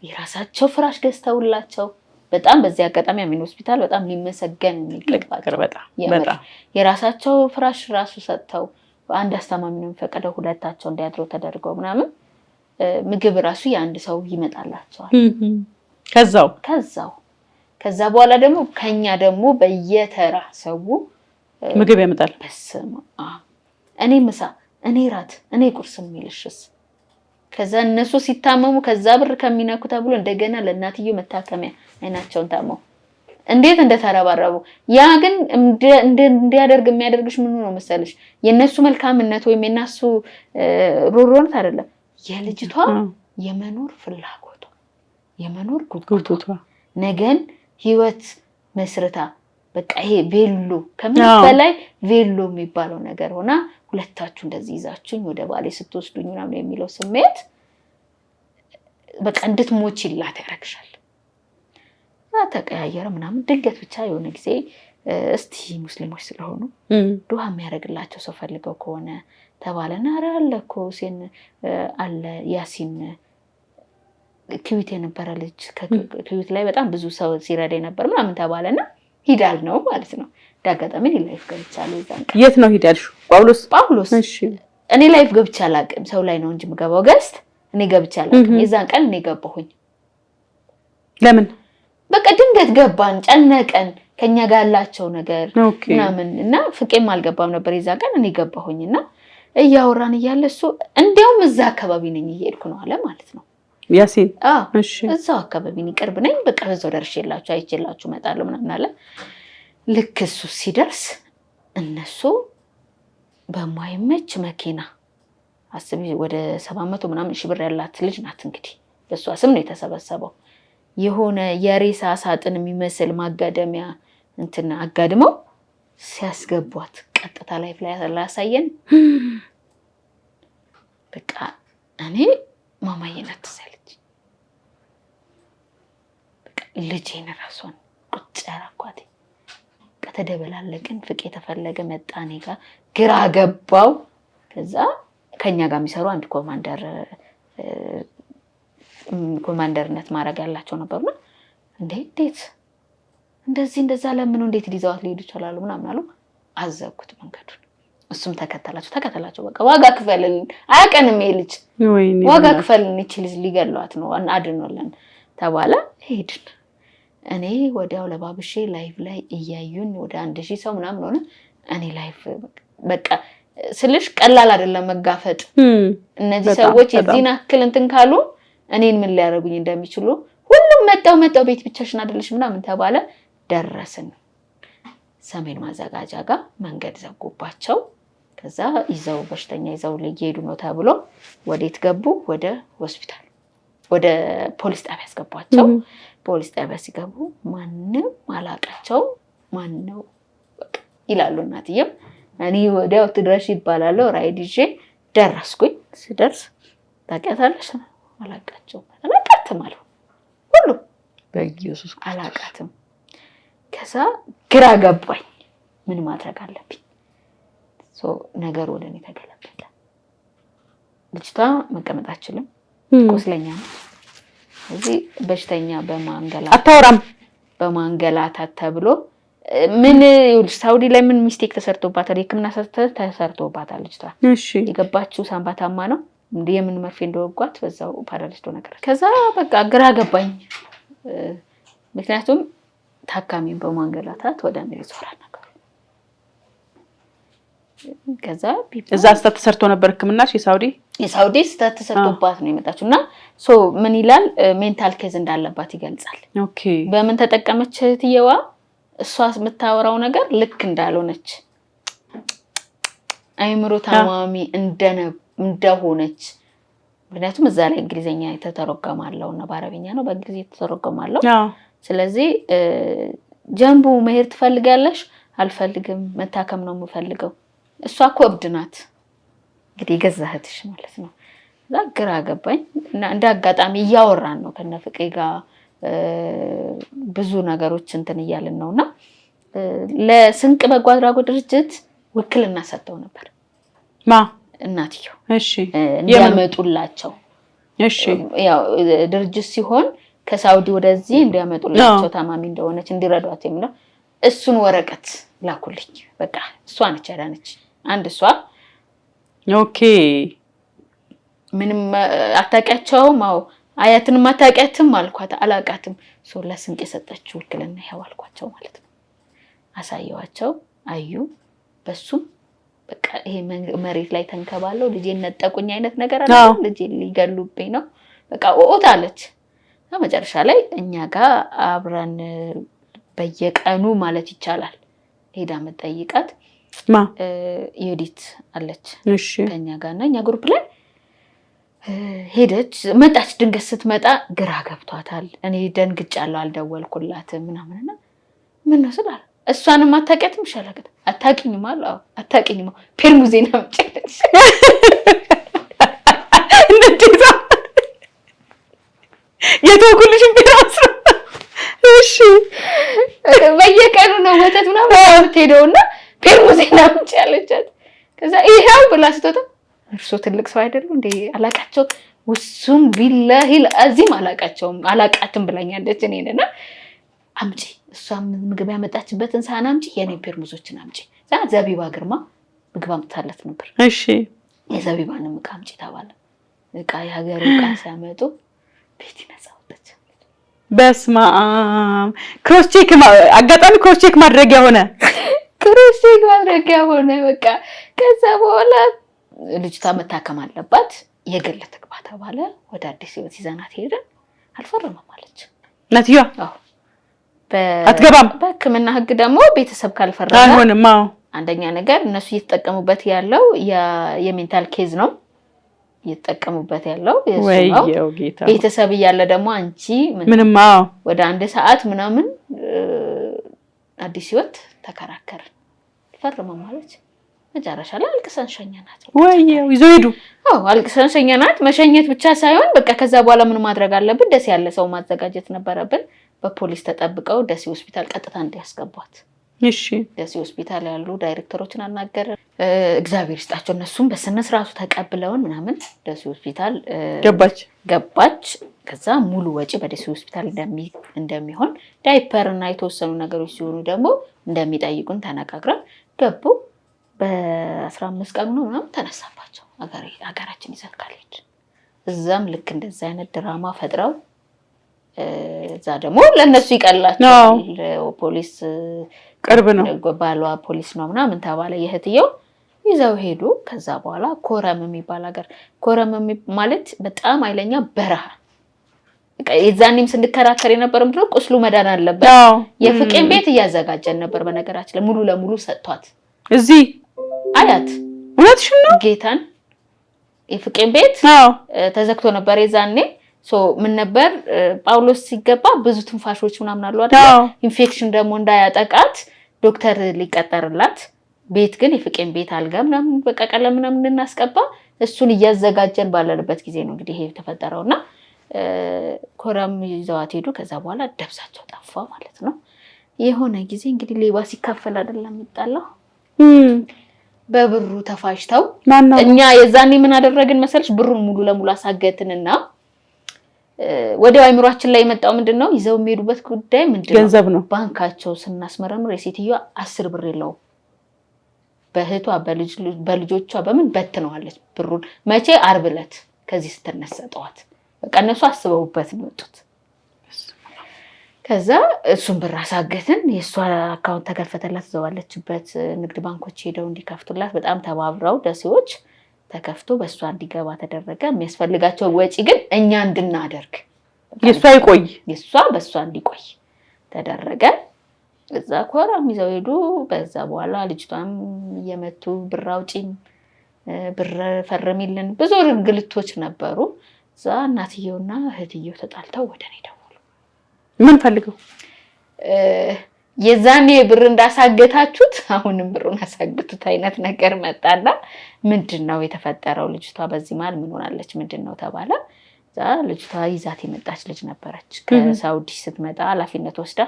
የራሳቸው ፍራሽ ገዝተውላቸው በጣም በዚህ አጋጣሚ አሜን ሆስፒታል በጣም ሊመሰገን የሚገባቸው በጣም የራሳቸው ፍራሽ ራሱ ሰጥተው አንድ አስተማሚ ነው ፈቀደው ሁለታቸው እንዲያድሩ ተደርገው ምናምን ምግብ ራሱ የአንድ ሰው ይመጣላቸዋል። ከዛ በኋላ ደግሞ ከኛ ደግሞ በየተራ ሰው ምግብ ያመጣል። በስመ አብ እኔ ምሳ እኔ ራት እኔ ቁርስ የሚልሽስ ከዛ እነሱ ሲታመሙ ከዛ ብር ከሚነኩ ተብሎ እንደገና ለእናትየው መታከሚያ አይናቸውን ታመው እንዴት እንደተረባረቡ ያ ግን እንዲያደርግ የሚያደርግሽ ምን ነው መሰለሽ የነሱ መልካምነት ወይም የናሱ ሮሮነት አይደለም የልጅቷ የመኖር ፍላጎቷ የመኖር ጉጉቷ ነገን ህይወት መስርታ በቃ ይሄ ቬሎ ከምን በላይ ቬሎ የሚባለው ነገር ሆና ሁለታችሁ እንደዚህ ይዛችሁኝ ወደ ባሌ ስትወስዱኝ ምናምን የሚለው ስሜት በቃ እንድትሞቺላት ያረግሻል። ተቀያየረ ምናምን ድንገት ብቻ የሆነ ጊዜ እስቲ ሙስሊሞች ስለሆኑ ዱዓ የሚያደርግላቸው ሰው ፈልገው ከሆነ ተባለና አረ አለ እኮ ሁሴን አለ ያሲን ክዊት የነበረ ልጅ ክዊት ላይ በጣም ብዙ ሰው ሲረዳ ነበር ምናምን ተባለና ሂዳል ነው ማለት ነው። ዳጋጣሚ ላይፍ ገብቻለሁ እዛን ቀን። የት ነው ሂዳልሽ? ጳውሎስ። እሺ እኔ ላይፍ ገብቻ አላውቅም። ሰው ላይ ነው እንጂ የምገባው ገስት እኔ ገብቻ አላውቅም። የዛን ቀን እኔ ገባሁኝ። ለምን? በቃ ድንገት ገባን፣ ጨነቀን ከኛ ጋር ያላቸው ነገር ምናምን እና ፍቄም አልገባም ነበር የዛን ቀን እኔ ገባሁኝና እያወራን እያለ እሱ እንዲያውም እዛ አካባቢ ነኝ እየሄድኩ ነው አለ ማለት ነው። ያሲን እሺ እዛው አካባቢ ነኝ ቅርብ ነኝ በቃ በዛው ደርሼላችሁ አይቼላችሁ እመጣለሁ ምናምን አለ። ልክ እሱ ሲደርስ እነሱ በማይመች መኪና አስቢ ወደ 700 ምናምን ሺህ ብር ያላት ልጅ ናት እንግዲህ በሷ ስም ነው የተሰበሰበው። የሆነ የሬሳ ሳጥን የሚመስል ማጋደሚያ እንትን አጋድመው ሲያስገቧት ቀጥታ ላይፍ ላይ ያሳየን። በቃ እኔ ማማዬ ናት ትሰለች በቃ ልጄን ራሷን ቁጭ ያራኳት ከተደበላለቅን ፍቄ የተፈለገ መጣኔ ጋር ግራ ገባው። ከዛ ከኛ ጋር የሚሰሩ አንድ ኮማንደርነት ማድረግ ያላቸው ነበርና እንዴት እንደዚህ እንደዛ ለምን እንዴት ሊዛዋት ሊሄዱ ይችላሉ ምናምን አሉ። አዘብኩት መንገዱን። እሱም ተከተላቸው በቃ ዋጋ ክፈልን አያቀንም ይሄ ልጅ ዋጋ ክፈልን ይቺ ልጅ ሊገሏት ነው አድኖልን ተባለ። ሄድን። እኔ ወዲያው ለባብሼ ላይቭ ላይ እያዩን ወደ 1000 ሰው ምናምን ሆነ። እኔ ላይቭ በቃ ስልሽ ቀላል አይደለም መጋፈጥ። እነዚህ ሰዎች የዚህን አክል እንትን ካሉ እኔን ምን ሊያደርጉኝ እንደሚችሉ ሁሉም መጣው ቤት ብቻሽን አይደለሽ ምናምን ተባለ። ደረስን ሰሜን ማዘጋጃ ጋር መንገድ ዘጉባቸው። ከዛ ይዘው በሽተኛ ይዘው ሊሄዱ ነው ተብሎ ወዴት ገቡ? ወደ ሆስፒታል ወደ ፖሊስ ጣቢያ ያስገቧቸው። ፖሊስ ጣቢያ ሲገቡ ማንንም አላቃቸው ማንነው ይላሉ እናትየው። እኔ ወዲያው ትድረሽ ይባላል ራይድ ይዤ ደረስኩኝ። ሲደርስ ታውቂያታለሽ? አላቃቸው አላቃትም አሉ ሁሉ በኢየሱስ አላቃትም። ከዛ ግራ ገባኝ ምን ማድረግ አለብኝ። ነገር ወደ እኔ ተገለበጠ። ልጅቷ መቀመጥ አትችልም ቁስለኛ ነው። እዚህ በሽተኛ አታወራም በማንገላታት ተብሎ ምን ይኸውልሽ ሳውዲ ላይ ምን ሚስቴክ ተሰርቶባታል የሕክምና ተሰርቶባታል ልጅቷ። እሺ የገባችው ሳምባታማ ነው እንደ የምን መርፌ እንደወጓት በዛው ፓራሊስቶ ነገር። ከዛ በቃ ግራ ገባኝ ምክንያቱም ታካሚን በማንገላታት ወደ እኔ ይዞራል ነገር። ከዛ እዛ ስታት ተሰርቶ ነበር ሕክምናሽ የሳውዲ ስታት ተሰርቶባት ነው የመጣችውና ምን ይላል ሜንታል ኬዝ እንዳለባት ይገልጻል። ኦኬ በምን ተጠቀመች ትየዋ እሷ የምታወራው ነገር ልክ እንዳልሆነች አይምሮ ታማሚ እንደሆነች ምክንያቱም እዛ ላይ እንግሊዘኛ የተተረጎማለውና በአረብኛ ነው በእንግሊዘኛ የተተረጎማለው። ስለዚህ ጀንቡ መሄድ ትፈልጋለሽ? አልፈልግም መታከም ነው የምፈልገው። እሷ እኮ እብድ ናት እንግዲህ ገዛህትሽ ማለት ነው። እዛ ግራ ገባኝ እና እንደ አጋጣሚ እያወራን ነው ከነፍቄ ጋር ብዙ ነገሮች እንትን እያልን ነውና ለስንቅ በጎ አድራጎት ድርጅት ውክልና ሰጥተው ነበር እናትየው። እሺ እንዲያመጡላቸው። እሺ ያው ድርጅት ሲሆን ከሳውዲ ወደዚህ እንዲያመጡላቸው ታማሚ እንደሆነች እንዲረዷት የሚለው እሱን ወረቀት ላኩልኝ። በቃ እሷ ነች ያዳነች አንድ እሷ። ኦኬ ምንም አታውቂያቸውም? አዎ አያትንም አታውቂያትም አልኳት። አላውቃትም። ለስንቅ የሰጠችው ውክልና ይኸው አልኳቸው ማለት ነው። አሳየዋቸው አዩ። በሱም በቃ ይሄ መሬት ላይ ተንከባለው ልጄን ነጠቁኝ አይነት ነገር አለ። ልጄን ሊገሉብኝ ነው በቃ ኦት አለች። መጨረሻ ላይ እኛ ጋር አብረን በየቀኑ ማለት ይቻላል ሄዳ መጠይቃት ዮዲት አለች ከኛ ጋርና እኛ ግሩፕ ላይ ሄደች መጣች። ድንገት ስትመጣ ግራ ገብቷታል። እኔ ደንግጫለሁ አልደወልኩላትም ምናምንና ምን ነው ስላለ እሷንም አታውቂያትም ሸለቀት አታውቂኝም አለ። አዎ አታውቂኝም ፔርሙዜን አምጪልሽ እንደዛ የተወኩልሽን ቢራስ እሺ በየቀኑ ነው ወተት ምናምን የምትሄደውና ፔርሙዜን አምጪ አለቻት። ከዛ ይሄው ብላ ስትወጣ እርሶ ትልቅ ሰው አይደሉ እንዴ አላቃቸው ውሱም ቢላሂ አዚም አላቃትም ብላኛለች። እኔና አምጪ እሷም ምግብ ያመጣችበትን ሳህን አምጪ የኔ ፔርሙዞችን አምጪ። ዘቢባ ግርማ ምግብ አምጥታለት ነበር። እሺ የዘቢባንም ዕቃ አምጪ ተባለ። ዕቃ የሀገር ዕቃ ሲያመጡ ቤት ይነሳውበት በስማ ክሮስ ቼክ አጋጣሚ ክሮስ ቼክ ማድረጊያ ሆነ በቃ ከዛ በኋላ ልጅቷ መታከም አለባት የግል ትግባ ተባለ። ወደ አዲስ ህይወት ይዘናት ሄደን አልፈረመም አለች እናትየዋ። አዎ አትገባም። በሕክምና ህግ ደግሞ ቤተሰብ ካልፈረመ አይሆንም። አዎ አንደኛ ነገር እነሱ እየተጠቀሙበት ያለው የሜንታል ኬዝ ነው እየተጠቀሙበት ያለው ወይየው ጌታ። ቤተሰብ እያለ ደግሞ አንቺ ምንም ወደ 1 ሰዓት ምናምን አዲስ ህይወት ተከራከርን። ፈርመም አለች። መጨረሻ ላይ አልቅሰን ሸኘናት። ወይየው ይዘው ሄዱ። አዎ አልቅሰን ሸኘናት። መሸኘት ብቻ ሳይሆን በቃ ከዛ በኋላ ምን ማድረግ አለብን? ደስ ያለ ሰው ማዘጋጀት ነበረብን። በፖሊስ ተጠብቀው ደሴ ሆስፒታል ቀጥታ እንዲያስገቧት። እሺ ደሴ ሆስፒታል ያሉ ዳይሬክተሮችን አናገርን። እግዚአብሔር ይስጣቸው እነሱም በስነ ስርዓቱ ተቀብለውን ምናምን ደሴ ሆስፒታል ገባች። ከዛ ሙሉ ወጪ በደሴ ሆስፒታል እንደሚሆን ዳይፐር እና የተወሰኑ ነገሮች ሲሆኑ ደግሞ እንደሚጠይቁን ተነጋግረን ገቡ። በ15 ቀኑ ነው ምናምን ተነሳባቸው አገራችን ይዘን ካልሄድ። እዛም ልክ እንደዛ አይነት ድራማ ፈጥረው እዛ ደግሞ ለነሱ ይቀላቸዋል። ፖሊስ ቅርብ ነው ባሏ ፖሊስ ነው ምናምን ተባለ። የእህትየው ይዘው ሄዱ። ከዛ በኋላ ኮረም የሚባል ሀገር ኮረም ማለት በጣም ኃይለኛ በረሃ የዛኔም ስንከራከር የነበረ ምንድነው ቁስሉ መዳን አለበት። የፍቄን ቤት እያዘጋጀን ነበር። በነገራችን ሙሉ ለሙሉ ሰጥቷት እዚህ አያት እውነትሽን ነው ጌታን የፍቄን ቤት ተዘግቶ ነበር የዛኔ። ምን ነበር ጳውሎስ ሲገባ ብዙ ትንፋሾች ምናምን አሉ አይደል? ኢንፌክሽን ደግሞ እንዳያጠቃት ዶክተር ሊቀጠርላት ቤት ግን የፍቄን ቤት አልጋ ምናምን በቃ ቀለም ምናምን እናስቀባ እሱን እያዘጋጀን ባለንበት ጊዜ ነው እንግዲህ ይሄ የተፈጠረውና ኮረም ይዘዋት ሄዱ። ከዛ በኋላ ደብሳቸው ጠፋ ማለት ነው። የሆነ ጊዜ እንግዲህ ሌባ ሲካፈል አይደለም የሚጣላው። በብሩ ተፋሽተው እኛ የዛኔ ምን አደረግን መሰልሽ? ብሩን ሙሉ ለሙሉ አሳገትንና ወዲያው አይምሯችን ላይ የመጣው ምንድነው ይዘው የሚሄዱበት ጉዳይ ምንድነው? ገንዘብ ነው። ባንካቸው ስናስመረምር የሴትዮዋ 10 ብር የለውም። በእህቷ በልጆቿ በምን በትነዋለች ብሩን። መቼ ዓርብ ዕለት ከዚህ ስትነሳ ጠዋት በቃ እነሱ አስበውበት ነው የወጡት። ከዛ እሱን ብር አሳገትን። የእሷ አካውንት ተከፈተላት። ዘዋለችበት ንግድ ባንኮች ሄደው እንዲከፍቱላት በጣም ተባብረው ደሴዎች ተከፍቶ በእሷ እንዲገባ ተደረገ። የሚያስፈልጋቸው ወጪ ግን እኛ እንድናደርግ የእሷ በእሷ እንዲቆይ ተደረገ። እዛ ኮራም ይዘው ሄዱ። በዛ በኋላ ልጅቷም እየመቱ ብር አውጪም ብር ፈርሚልን ብዙ እንግልቶች ነበሩ። እዛ እናትየውና እህትየው ተጣልተው ወደ እኔ ደወሉ። ምን ፈልገው? የዛኔ ብር እንዳሳገታችሁት አሁንም ብሩን አሳግቱት አይነት ነገር መጣና ምንድነው የተፈጠረው? ልጅቷ በዚህ መሀል ምን ሆናለች? ምንድነው ተባለ። እዛ ልጅቷ ይዛት የመጣች ልጅ ነበረች። ከሳውዲ ስትመጣ ኃላፊነት ወስዳ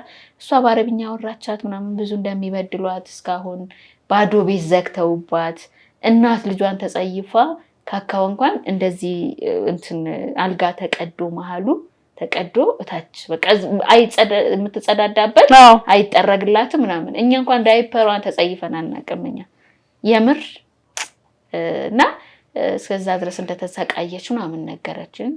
እሷ በአረብኛ አወራቻት ምናምን ብዙ እንደሚበድሏት እስካሁን ባዶ ቤት ዘግተውባት እናት ልጇን ተጸይፋ ካካው እንኳን እንደዚህ እንትን አልጋ ተቀዶ መሃሉ ተቀዶ እታች በቃ የምትጸዳዳበት አይጠረግላትም ምናምን። እኛ እንኳን ዳይፐሯን ተጸይፈን አናውቅም እኛ የምር እና እስከዛ ድረስ እንደተሰቃየች ምናምን ነገረችን።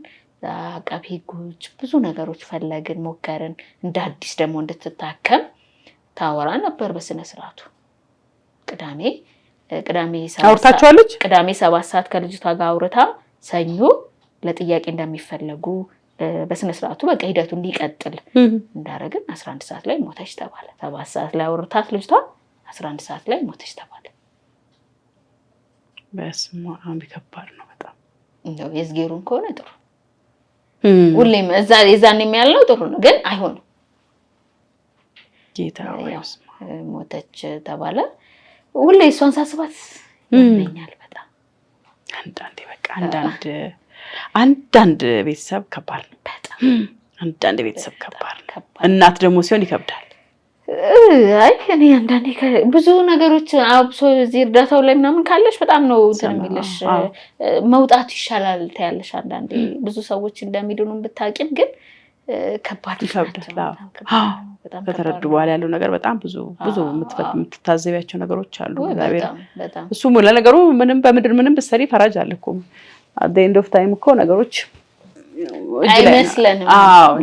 አቃቤ ሕጎች ብዙ ነገሮች ፈለግን ሞከርን። እንደ አዲስ ደግሞ እንድትታከም ታወራ ነበር በስነ ስርዓቱ። ቅዳሜ አውርታችኋለች። ቅዳሜ 7 ሰዓት ከልጅቷ ጋር አውርታ ሰኞ ለጥያቄ እንደሚፈለጉ በስነ ስርዓቱ በቃ ሂደቱ እንዲቀጥል እንዳረግን 11 ሰዓት ላይ ሞተች ተባለ። 7 ሰዓት ላይ አውርታት ልጅቷ 11 ሰዓት ላይ ሞተች ተባለ። በስመ አብ ከባድ ነው በጣም። እንደው የዝጌሩን ከሆነ ጥሩ ሁሌም የዛን የሚያልነው ጥሩ ነው፣ ግን አይሆንም። ጌታ ሞተች ተባለ። ሁሌ እሷን ሳስባት ይመኛል በጣም። አንዳንድ ቤተሰብ ከባድ ነው በጣም። አንዳንድ ቤተሰብ ከባድ ነው። እናት ደግሞ ሲሆን ይከብዳል። አይ እኔ አንዳንዴ ብዙ ነገሮች አብሶ እዚህ እርዳታው ላይ ምናምን ካለሽ በጣም ነው እንትን የሚልሽ። መውጣት ይሻላል ታያለሽ። አንዳንዴ ብዙ ሰዎች እንደሚድኑ ብታቂም ግን ከባድ ይከብዳል። ከተረዱ በኋላ ያለው ነገር በጣም ብዙ የምትታዘቢያቸው ነገሮች አሉ። እግዚአብሔር እሱ ለነገሩ ምንም በምድር ምንም ብትሰሪ ፈራጅ አለ እኮ። at the end of time እኮ ነገሮች አይመስለንም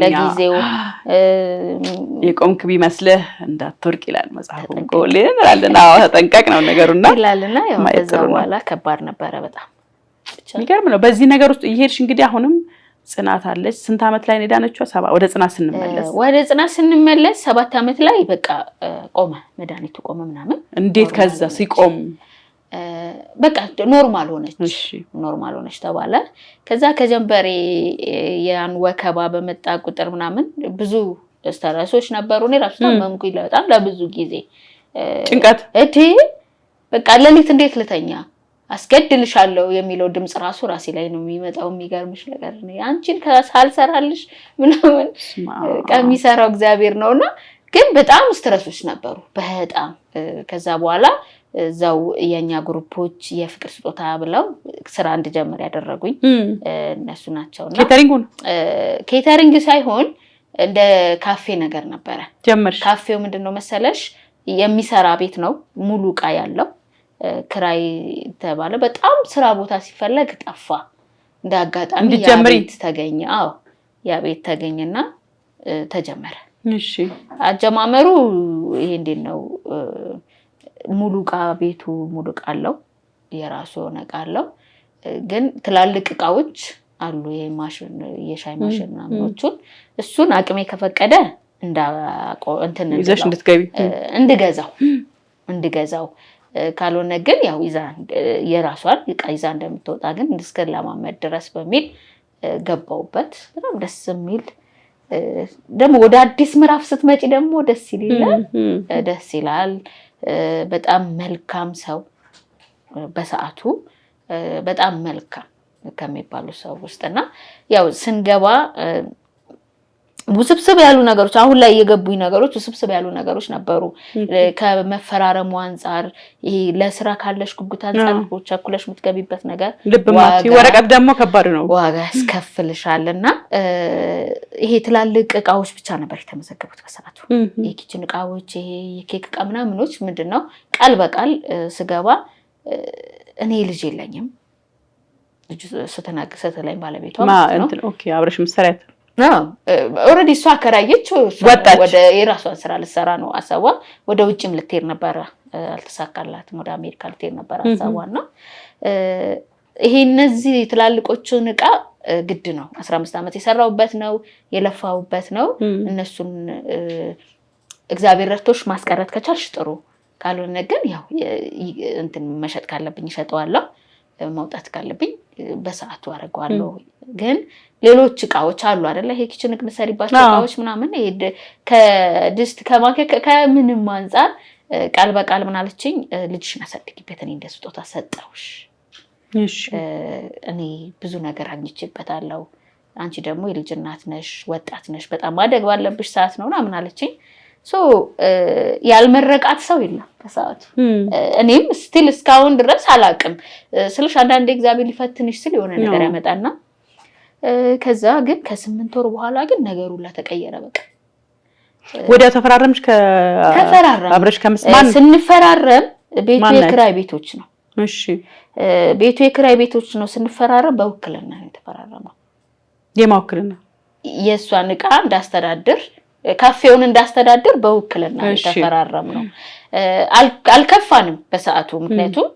ለጊዜው የቆምክ ቢመስልህ እንዳትወርቅ ይላል መጽሐፉ። ቆሌን አለና ተጠንቀቅ ነው ነገሩና ይላልና ያው ከዛ በኋላ ከባድ ነበረ በጣም። የሚገርም ነው። በዚህ ነገር ውስጥ ይሄድሽ እንግዲህ አሁንም ጽናት አለች። ስንት አመት ላይ ሄዳነችው? 7 ወደ ጽናት ስንመለስ 7 አመት ላይ በቃ ቆመ፣ መድኃኒቱ ቆመ ምናምን። እንዴት ከዛ ሲቆም በቃ ኖርማል ሆነች ተባለ። ከዛ ከጀንበሬ ያን ወከባ በመጣ ቁጥር ምናምን ብዙ ስትረሶች ነበሩ። እኔ ራሱ ታመምኩኝ በጣም ለብዙ ጊዜ ጭንቀት በቃ ሌሊት እንዴት ልተኛ አስገድልሻለሁ የሚለው ድምጽ ራሱ ራሴ ላይ ነው የሚመጣው። የሚገርምሽ ነገር ነው አንቺን ሳልሰራልሽ ምናምን ከሚሰራው እግዚአብሔር ነውና፣ ግን በጣም ስትረሶች ነበሩ በጣም። ከዛ በኋላ እዛው የኛ ግሩፖች የፍቅር ስጦታ ብለው ስራ እንድጀምር ያደረጉኝ እነሱ ናቸውና ኬተሪንግ ሳይሆን እንደ ካፌ ነገር ነበረ ጀመርሽ። ካፌው ምንድነው መሰለሽ የሚሰራ ቤት ነው፣ ሙሉ ዕቃ ያለው ክራይ ተባለ። በጣም ስራ ቦታ ሲፈለግ ጠፋ። እንደ አጋጣሚ ያ ቤት ተገኘ። ያ ቤት ተገኘና ተጀመረ። እሺ አጀማመሩ ይሄ እንዴት ነው? ሙሉ ዕቃ ቤቱ ሙሉ ዕቃ አለው፣ የራሱ የሆነ ዕቃ አለው። ግን ትላልቅ ዕቃዎች አሉ፣ የማሽን የሻይ ማሽን ምናምኖቹን እሱን አቅሜ ከፈቀደ ይዘሽ እንድትገቢ እንድገዛው ካልሆነ ግን ያው ይዛ የራሷን ዕቃ ይዛ እንደምትወጣ ግን እስከላማመድ ድረስ በሚል ገባውበት። በጣም ደስ የሚል ደግሞ ወደ አዲስ ምዕራፍ ስትመጪ ደግሞ ደስ ይላል። በጣም መልካም ሰው በሰዓቱ በጣም መልካም ከሚባሉ ሰው ውስጥና ያው ስንገባ ውስብስብ ያሉ ነገሮች አሁን ላይ የገቡኝ ነገሮች ውስብስብ ያሉ ነገሮች ነበሩ። ከመፈራረሙ አንፃር ይሄ ለስራ ካለሽ ጉጉት አንፃር ቸኩለሽ የምትገቢበት ነገር ወረቀት ደግሞ ከባድ ነው፣ ዋጋ ያስከፍልሻልና ይሄ ትላልቅ ዕቃዎች ብቻ ነበር የተመዘገቡት በሰዓቱ። የኪችን ዕቃዎች፣ ይሄ የኬክ ዕቃ ምናምኖች ምንድነው ቃል በቃል ስገባ እኔ ልጅ የለኝም ልጅ ስትለኝ ባለቤቷ ማለት ነው አብረሽ ምሰሪያት ኦሬዲ እሷ አከራየች፣ ወደ የራሷን ስራ ልትሰራ ነው አሰቧ። ወደ ውጭም ልትሄድ ነበረ፣ አልተሳካላትም። ወደ አሜሪካ ልትሄድ ነበረ አሰቧና ይሄ እነዚህ ትላልቆቹን ዕቃ ግድ ነው 15 አመት የሰራውበት ነው የለፋውበት ነው። እነሱን እግዚአብሔር ረድቶሽ ማስቀረት ከቻልሽ ጥሩ፣ ካልሆነ ግን ያው እንትን መሸጥ ካለብኝ እሸጠዋለሁ፣ መውጣት ካለብኝ በሰዓቱ አደርገዋለሁ። ግን ሌሎች ዕቃዎች አሉ አይደለ? ይሄ ኪችን ምሰሪባቸው ዕቃዎች ምናምን ከድስት ከማከክ ከምንም አንፃር ቃል በቃል ምን አለችኝ፣ ልጅሽን አሳድጊበት፣ እኔ እንደ ስጦታ ሰጠውሽ፣ እኔ ብዙ ነገር አግኝቼበታለሁ፣ አንቺ ደግሞ የልጅ እናት ነሽ፣ ወጣት ነሽ፣ በጣም ማደግ ባለብሽ ሰዓት ነው ምናምን አለችኝ። ያልመረቃት ሰው የለም በሰዓቱ። እኔም ስቲል እስካሁን ድረስ አላቅም ስልሽ አንዳንዴ እግዚአብሔር ሊፈትንሽ ስል የሆነ ነገር ያመጣና ከዛ ግን ከ8 ወር በኋላ ግን ነገሩ ሁላ ተቀየረ። በቃ ወዲያው ተፈራረምሽ? አብረሽ ከመስማን ስንፈራረም ቤቱ የክራይ ቤቶች ነው። እሺ ቤቱ የክራይ ቤቶች ነው። ስንፈራረም በውክልና ነው የተፈራረመው። የማውክልና የእሷን ዕቃ እንዳስተዳድር ካፌውን እንዳስተዳደር በውክልና ተፈራረም ነው። አልከፋንም በሰዓቱ ምክንያቱም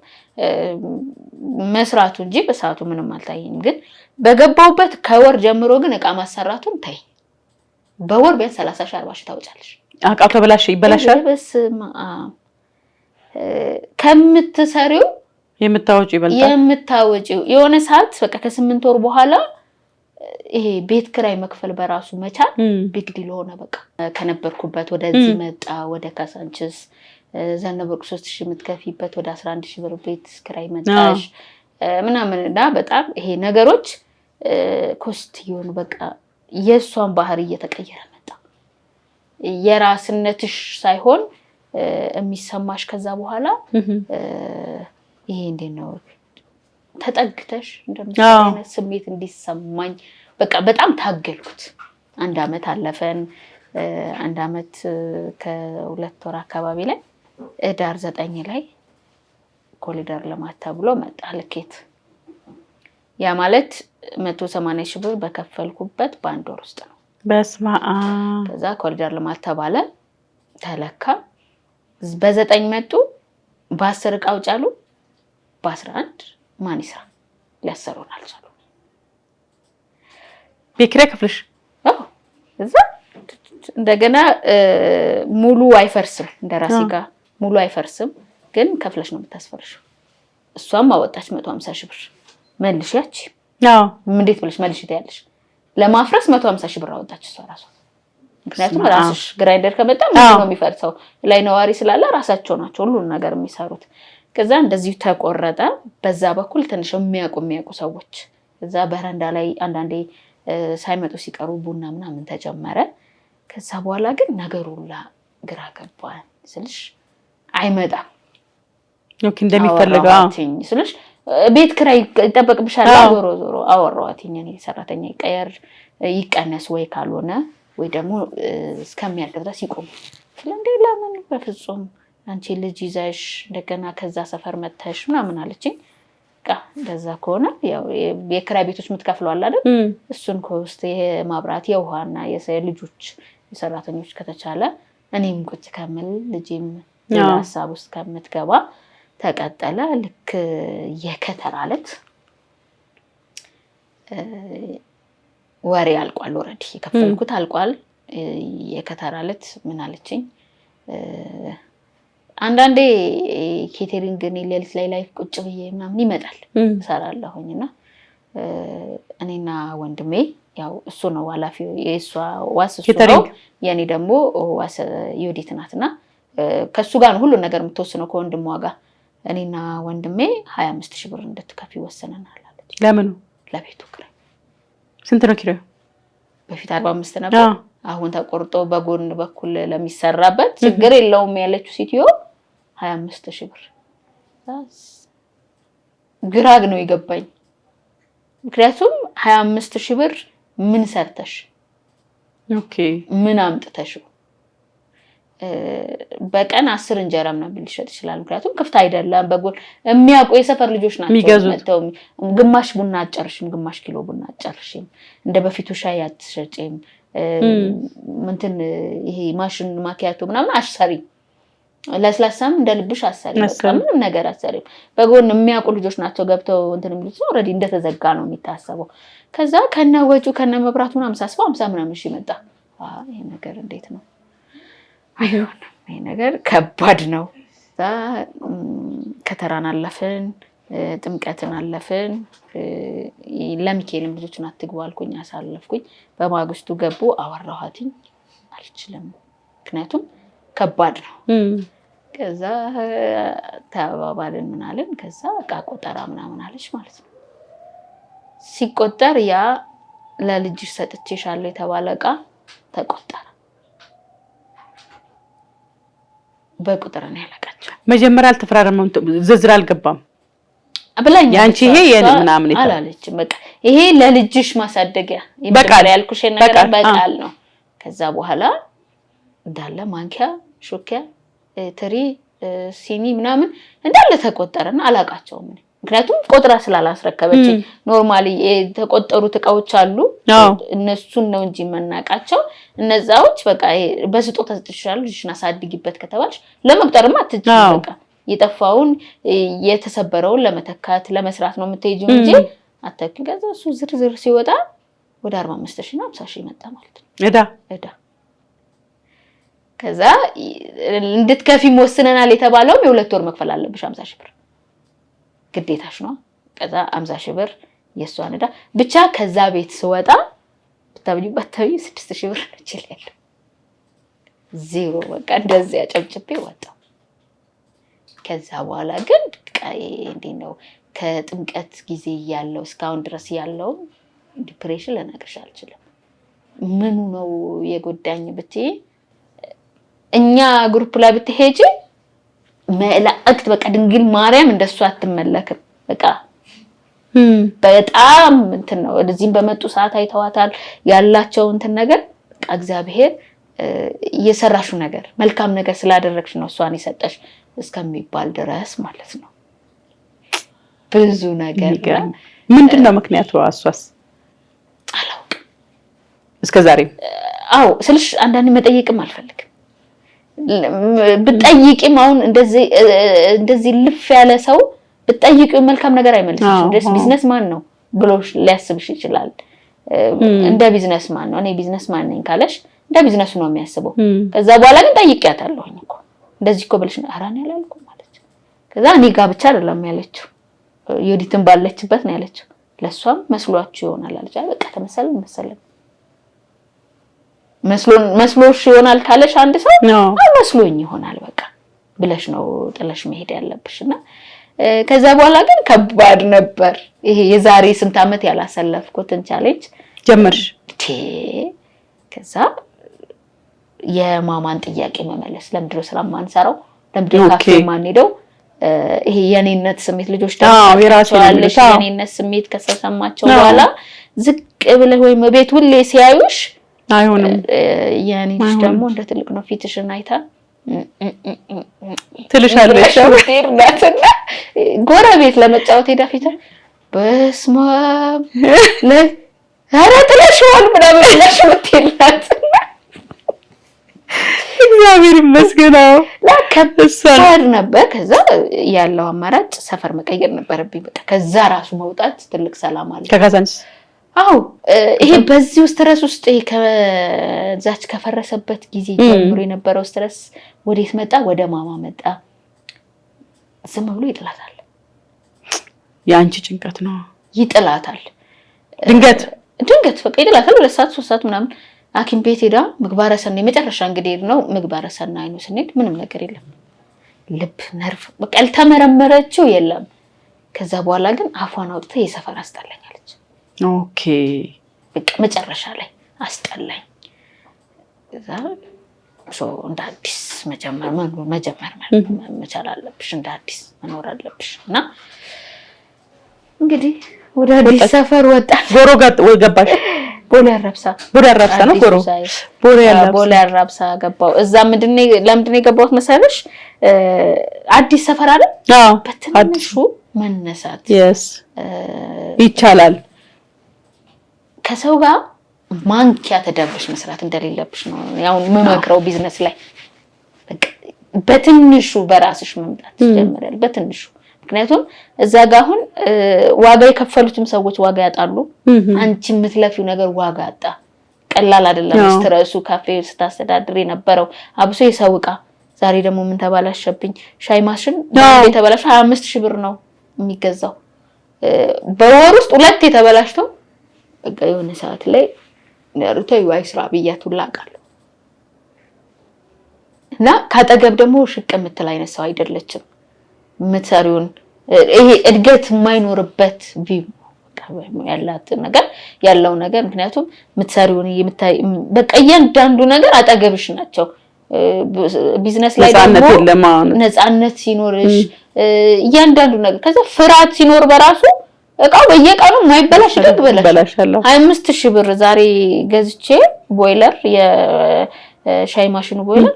መስራቱ እንጂ በሰዓቱ ምንም አልታየኝም። ግን በገባውበት ከወር ጀምሮ ግን እቃ ማሰራቱን ታይ በወር ቢያንስ 30 ሺህ 40 ሺህ ታወጫለሽ። እቃው ተበላሽ ይበላሻል። በስማ ከምትሰሪው የምታወጪው ይበልጣል። የምታወጪው የሆነ ሰዓት በቃ ከ8 ወር በኋላ ይሄ ቤት ክራይ መክፈል በራሱ መቻል ቢግ ዲል ሆነ። በቃ ከነበርኩበት ወደዚህ መጣ ወደ ካሳንችስ ዘነበርኩ 3000 የምትከፊበት ወደ 11000 ብር ቤት ክራይ መጣሽ ምናምንና በጣም ይሄ ነገሮች ኮስት ይሆኑ በቃ የሷን ባህሪ እየተቀየረ መጣ። የራስነትሽ ሳይሆን የሚሰማሽ ከዛ በኋላ ይሄ እንዴት ነው ተጠግተሽ እንደምትሰማኝ ስሜት እንዲሰማኝ በቃ በጣም ታገልኩት። 1 አመት አለፈን። 1 አመት ከ2 ወር አካባቢ ላይ ዳር 9 ላይ ኮሪደር ልማት ተብሎ መጣ ልኬት። ያ ማለት 180 ሺህ ብር በከፈልኩበት በአንድ ወር ውስጥ ነው። በስማአ ከዛ ኮሪደር ልማት ተባለ ተለካ። በ9 መጡ። በ10 እቃው ጫሉ። በ11 ማን ይስራ ሊያሰሩን አልቻሉ። ቢክሬ ክፍልሽ እዛ እንደገና ሙሉ አይፈርስም እንደራሲ ጋር ሙሉ አይፈርስም ግን ከፍለሽ ነው የምታስፈርሽው። እሷም አወጣች 150 ሺህ ብር መልሽ ያቺ እንዴት ብለሽ መልሽ ትያለሽ? ለማፍረስ 150 ሺህ ብር አወጣች እሷ ራሷ። ምክንያቱም ራስሽ ግራይንደር ከመጣ ምን ነው የሚፈርሰው? ላይ ነዋሪ ስላለ ራሳቸው ናቸው ሁሉን ነገር የሚሰሩት። ከዛ እንደዚህ ተቆረጠ። በዛ በኩል ትንሽ የሚያውቁ ሰዎች እዛ በረንዳ ላይ አንዳንዴ ሳይመጡ ሲቀሩ ቡና ምናምን ተጀመረ። ከዛ በኋላ ግን ነገሩ ሁላ ግራ ገባኝ ስልሽ አይመጣም ኦኬ እንደሚፈልገው ስልሽ ቤት ክራይ ይጠበቅብሻል። ዞሮ አወራዋትኝ እኔ ሰራተኛ ይቀነስ ወይ ካልሆነ ወይ ደግሞ እስከሚያልቅ ድረስ ይቆም። ስለንዴ ለምን በፍጹም አንቺ ልጅ ይዘሽ እንደገና ከዛ ሰፈር መተሽ ምናምን አለችኝ። በቃ እንደዛ ከሆነ ያው የክራይ ቤቶች የምትከፍለው አለ አይደል? እሱን ኮስት የማብራት የውሃና የልጆች የሰራተኞች ከተቻለ እኔም ቁጭ ከመል ልጅም ሀሳብ ውስጥ ከምትገባ ተቀጠለ። ልክ የከተራ ዕለት ወሬ አልቋል። ኦሬዲ የከፈልኩት አልቋል። የከተራ ዕለት ምን አለችኝ? አንዳንዴ ኬተሪንግ እኔ ሌሊት ላይ ቁጭ ብዬ ምናምን ይመጣል እሰራለሁኝና እኔና ወንድሜ ያው እሱ ነው ኃላፊው የእሷ ዋስ እሱ ነው የኔ ደግሞ ዋስ ዩዲት ናትና ከሱ ጋር ሁሉ ነገር የምትወስነው ከወንድሟ ጋር። እኔና ወንድሜ 25 ሺህ ብር እንድትከፊ ወሰነናል አለች። ለምን? ለቤቱ ኪራይ። ስንት ነው ኪራዩ? በፊት 45 ነበር። አሁን ተቆርጦ በጎን በኩል ለሚሰራበት ችግር የለውም ያለችው ሲቲዮ 25 ሺህ ብር። ግራግ ነው የገባኝ። ምክንያቱም 25 ሺህ ብር ምን ሰርተሽ ኦኬ ምን አምጥተሽ በቀን 10 እንጀራ ምናምን ሊሸጥ ይችላል። ምክንያቱም ክፍት አይደለም። በጎን የሚያውቁ የሰፈር ልጆች ናቸው መተው ግማሽ ቡና አጨርሽም ግማሽ ኪሎ ቡና አጨርሽም እንደ በፊቱ ሻይ አትሸጪም እንትን ይሄ ማሽን ማኪያቶ ምናምን አሽሰሪ ለስላሳም እንደ ልብሽ አሰሪ ምንም ነገር አሰሪ። በጎን የሚያውቁ ልጆች ናቸው ገብተው እንትን የሚሉት ኦሬዲ እንደተዘጋ ነው የሚታሰበው። ከዛ ከነወጪው ከነመብራቱ ምናምን ሳስበው 50 ምናምን ሺህ መጣ። ይሄ ነገር እንዴት ነው? አይሆንም። ይሄ ነገር ከባድ ነው። ከተራን አለፍን፣ ጥምቀትን አለፍን። ለሚካኤልም ልጆችን አትግቡ አልኩኝ፣ አሳለፍኩኝ። በማግስቱ ገቡ። አወራኋትኝ አልችልም፣ ምክንያቱም ከባድ ነው። ከዛ ተባባልን ምን አለን። ከዛ እቃ ቆጠራ ምናምን አለች ማለት ነው። ሲቆጠር ያ ለልጅሽ ሰጥቼሻለሁ የተባለ እቃ ተቆጠረ። በቁጥር ነው ያለቃቸው። መጀመሪያ አልተፈራረመም፣ ዝርዝር አልገባም ብላኝ ያንቺ ይሄ ምናምን አላለችም። በቃ ይሄ ለልጅሽ ማሳደጊያ በቃል ያልኩሽ ነገር በቃል ነው። ከዛ በኋላ እንዳለ ማንኪያ፣ ሹኪያ፣ ትሪ፣ ሲኒ ምናምን እንዳለ ተቆጠረና አላቃቸውም። ምክንያቱም ቆጥራ ስላላስረከበች ኖርማሊ የተቆጠሩት እቃዎች አሉ እነሱን ነው እንጂ መናቃቸው እነዛዎች በቃ በስጦታ ተጥቻለሁ ልጅሽን አሳድጊበት ከተባልሽ ለመቁጠርማ አትችልም በቃ የጠፋውን የተሰበረውን ለመተካት ለመስራት ነው የምትሄጂው እንጂ አተክን ከዛ እሱ ዝርዝር ሲወጣ ወደ 45,000 እና 50,000 መጣ ማለት ነው እዳ ከዛ እንድትከፊ ወስነናል የተባለውም የ2 ወር መክፈል አለብሽ 50,000 ብር ግዴታሽ ነው ከዛ 50,000 ብር የሷን እዳ ብቻ ከዛ ቤት ስወጣ በታብይ 6,000 ብር ነችላል ዜሮ በቃ እንደዚህ አጨብጭቤ ወጣ ከዛ በኋላ ግን እንዴ ነው ከጥምቀት ጊዜ ያለው እስካሁን ድረስ ያለው ዲፕሬሽን ለነገርሽ አልችልም ምኑ ነው የጎዳኝ ብትይ እኛ ግሩፕ ላይ ብትሄጂ መላእክት በቃ ድንግል ማርያም እንደሷ አትመለክም በቃ በጣም እንትን ነው እዚህም በመጡ ሰዓት አይተዋታል ያላቸው እንትን ነገር በቃ እግዚአብሔር የሰራሹ ነገር መልካም ነገር ስላደረግሽ ነው እሷን ይሰጠሽ እስከሚባል ድረስ ማለት ነው ብዙ ነገር ምንድነው ምክንያቱ አሷስ አላውቅም እስከዛሬ አው ስልሽ አንዳንዴ መጠየቅም አልፈልግም ብጠይቂም አሁን እንደዚህ ልፍ ያለ ሰው ብጠይቂው መልካም ነገር አይመልስሽም ደስ ቢዝነስ ማን ነው ብሎሽ ሊያስብሽ ይችላል እንደ ቢዝነስ ማን ነው እኔ ቢዝነስ ማን ነኝ ካለሽ እንደ ቢዝነሱ ነው የሚያስበው ከዛ በኋላ ግን ጠይቂያታለሁኝ እኮ እንደዚህ እኮ ብለሽ አራን ያላልኩ ማለት ከዛ እኔ ጋር ብቻ አይደለም ያለችው ዩዲትን ባለችበት ነው ያለችው ለሷም መስሏችሁ ይሆናል አለች በቃ ተመሰለን መስሎሽ ይሆናል ካለሽ አንድ ሰው መስሎኝ ይሆናል በቃ ብለሽ ነው ጥለሽ መሄድ ያለብሽና ከዛ በኋላ ግን ከባድ ነበር ይሄ የዛሬ ስንት አመት ያላሰለፍኩትን ቻሌንጅ ጀመርሽ ከዛ የማማን ጥያቄ መመለስ ለምድሮ ስለማንሰራው ለምድሮ ካፌ ማን ሄደው ይሄ የኔነት ስሜት ልጆች ታውቃለሽ የኔነት ስሜት ከሰማቸው በኋላ ዝቅ ብለህ ወይ ቤት ሁሌ ሲያዩሽ አይሆንም የኔሽ ደግሞ እንደ ትልቅ ነው ፊትሽን አይታ ትልሻለሽ ወርዳትና ጎረቤት ለመጫወት ሄዳ ፊት በስማ አረ ጥለሽዋል ምናምን ብለሽ ወጥተላት እግዚአብሔር ይመስገን ለከብሳር ነበር ከዛ ያለው አማራጭ ሰፈር መቀየር ነበርብኝ በቃ ከዛ ራሱ መውጣት ትልቅ ሰላም አለ ከጋዛንስ አው ይሄ በዚህ ስትረስ ውስጥ ከዛች ከፈረሰበት ጊዜ ጀምሮ የነበረው ስትረስ ወዴት መጣ ወደ ማማ መጣ ዝም ብሎ ይጥላታል ያንቺ ጭንቀት ነው ይጥላታል ድንገት በቃ ይጥላታል 2 ሰዓት 3 ሰዓት ምናምን አኪም ቤት ሄዳ ምግባረ ሰናይ መጨረሻ እንግዲህ ነው ምግባረ ሰናይ ነው ስንሄድ ምንም ነገር የለም ልብ ነርቭ በቃ አልተመረመረችው የለም ከዛ በኋላ ግን አፏን አውጥታ የሰፈር አስጠላኛለች ኦኬ በቃ መጨረሻ ላይ አስጠላኝ ከዛ እንደ አዲስ መጀመር መቻል አለብሽ እንደ አዲስ መኖር አለብሽ እና እንግዲህ ወደ አዲስ ሰፈር ወጣ ጎሮ ገባሽ ቦሌ አራብሳ ነው ጎሮ ቦሌ አራብሳ ገባው እዛ ለምንድነው የገባሁት መሰለሽ አዲስ ሰፈር አለ በትንሹ መነሳት ይቻላል ከሰው ጋር ማንኪያ ተደብሽ መስራት እንደሌለብሽ ነው ያው መመክረው ቢዝነስ ላይ በትንሹ በራስሽ መምጣት ጀምራል በትንሹ ምክንያቱም እዛ ጋር አሁን ዋጋ የከፈሉትም ሰዎች ዋጋ ያጣሉ አንቺ የምትለፊው ነገር ዋጋ አጣ ቀላል አይደለም ስትረሱ ካፌ ስታስተዳድር የነበረው አብሶ ይሰውቃ ዛሬ ደግሞ ምን ተባላሽብኝ ሻይ ማሽን የተበላሽ 25,000 ብር ነው የሚገዛው በወር ውስጥ 2 የተበላሽተው በቃ የሆነ ሰዓት ላይ ነርተው ይስራ ብያቱላ አቃለሁ እና ካጠገብ ደግሞ ሽቅ የምትል አይነት ሰው አይደለችም ምትሰሪውን ይሄ እድገት የማይኖርበት ቪው ያለው ነገር ምክንያቱም ምትሰሪውን በቃ እያንዳንዱ ነገር አጠገብሽ ናቸው ቢዝነስ ላይ ደግሞ ነፃነት ሲኖርሽ እያንዳንዱ ነገር ከዛ ፍርሃት ሲኖር በራሱ እቃው በየቀኑ ማይበላሽ ይበላሻል 25,000 ብር ዛሬ ገዝቼ ቦይለር የሻይ ማሽኑ ቦይለር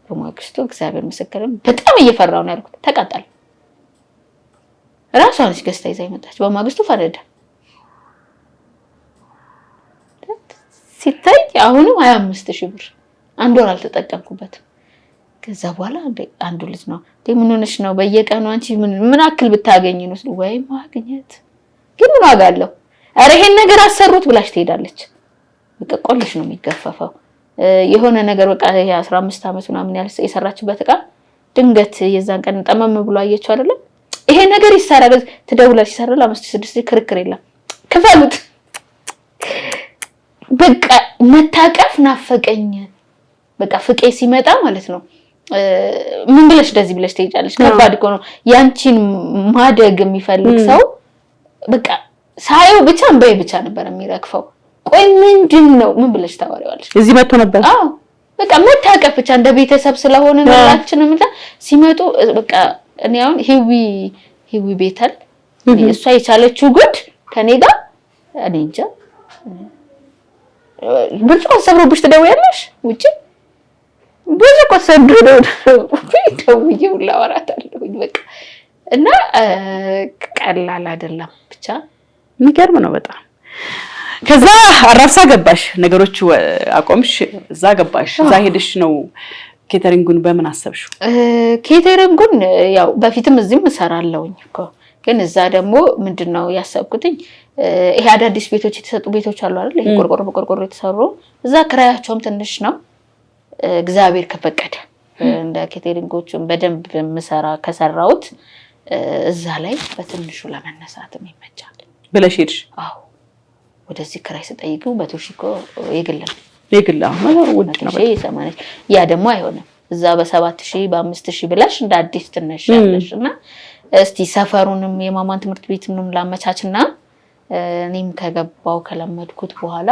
በማግስቱ እግዚአብሔር ምስክርም በጣም እየፈራው ነው ያልኩት ተቃጠለ ራሷ ነች ገዝታ ይዛ የመጣች። በማግስቱ ፈረደ። ሲታይ አሁንም 25,000 ብር አንድ ወር አልተጠቀምኩበትም። ከዛ በኋላ አንዱ ልጅ ነው ምን ሆነሽ ነው በየቀኑ አንቺ ምን አክል ብታገኝ ነው ወይ ማግኘት ግን ምን ዋጋ አለው? አረ ይሄን ነገር አሰሩት ብላሽ ትሄዳለች። በቃ ቆልሽ ነው የሚገፈፈው። የሆነ ነገር በቃ 15 ዓመት ምናምን የሰራችበት ዕቃ ድንገት የዛን ቀን ጠመም ብሎ አየችው አይደለ? ይሄ ነገር ይሰራል ትደውላለች። ይሰራል 5-6 ክርክር የለም ክፈሉት። በቃ መታቀፍ ናፈቀኝ። በቃ ፍቄ ሲመጣ ማለት ነው ምን ብለሽ እንደዚህ ብለሽ ትሄጃለሽ? ከባድ እኮ ነው። ያንቺን ማደግ የሚፈልግ ሰው በቃ ሳይው ብቻ እንበይ ብቻ ነበር የሚረክፈው። ቆይ ምንድነው ምን ብለሽ ታወሪዋለሽ? እዚህ መጥቶ ነበር። አዎ በቃ መታቀፍ ብቻ እንደ ቤተሰብ ስለሆነ ሁላችንም ሲመጡ በቃ እኔ አሁን ሂዊ ቤተል እሷ የቻለችው ጉድ ከኔ ጋር እኔ እንጃ። ብርጭቆ ሰብሮብሽ ትደውያለሽ ውጪ ብርጭቆ ሰብሮ ደውዬው ላወራታለሁኝ በቃ እና ቀላል አይደለም። ብቻ የሚገርም ነው በጣም። ከዛ አራብሳ ገባሽ፣ ነገሮች አቆምሽ፣ እዛ ገባሽ። እዛ ሄደሽ ነው ኬተሪንጉን በምን አሰብሽው? ኬተሪንጉን ያው በፊትም እዚህም እሰራለሁኝ እኮ ግን እዛ ደግሞ ምንድነው ያሰብኩትኝ ይሄ አዳዲስ ቤቶች የተሰጡ ቤቶች አሉ አይደል? ይሄ ቆርቆሮ በቆርቆሮ የተሰሩ እዛ ክራያቸውም ትንሽ ነው። እግዚአብሔር ከፈቀደ እንደ ኬተሪንጎቹን በደንብ ከሰራሁት እዛ ላይ በትንሹ ለመነሳትም ይመቻል ብለሽ ሄድሽ? አዎ ወደዚህ ክራይ ስጠይቁ በቶሽኮ የግል ውድ ነው። ያ ደግሞ አይሆንም። እዛ በ7,000 በ5,000 ብለሽ እንደ አዲስ ትነሻለሽ እና እስቲ ሰፈሩንም የማማን ትምህርት ቤትንም ላመቻችና እኔም ከገባው ከለመድኩት በኋላ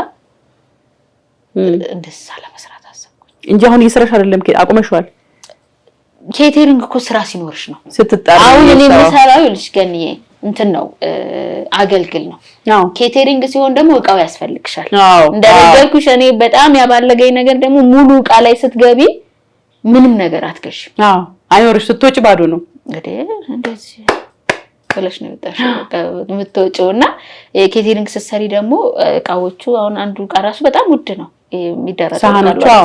እንደዛ ለመስራት አሰብኩኝ እንጂ አሁን እየሰራሽ አይደለም። አቁመሽዋል? ኬተሪንግ እኮ ስራ ሲኖርሽ ነው ስትጣሪ። አሁን እኔ የምሰራው ልጅ ገንዬ እንትን ነው አገልግል ነው። ኬተሪንግ ሲሆን ደግሞ እቃው ያስፈልግሻል። እንደነገርኩሽ እኔ በጣም ያባለገኝ ነገር ደግሞ ሙሉ እቃ ላይ ስትገቢ ምንም ነገር አትገሽም። አይኖርሽ፣ ስትወጪ ባዶ ነው። እንግዲህ እንደዚህ ብለሽ ነው የምትወጪውና ኬተሪንግ ስትሰሪ ደግሞ እቃዎቹ አሁን አንዱ እቃ ራሱ በጣም ውድ ነው የሚደረገው።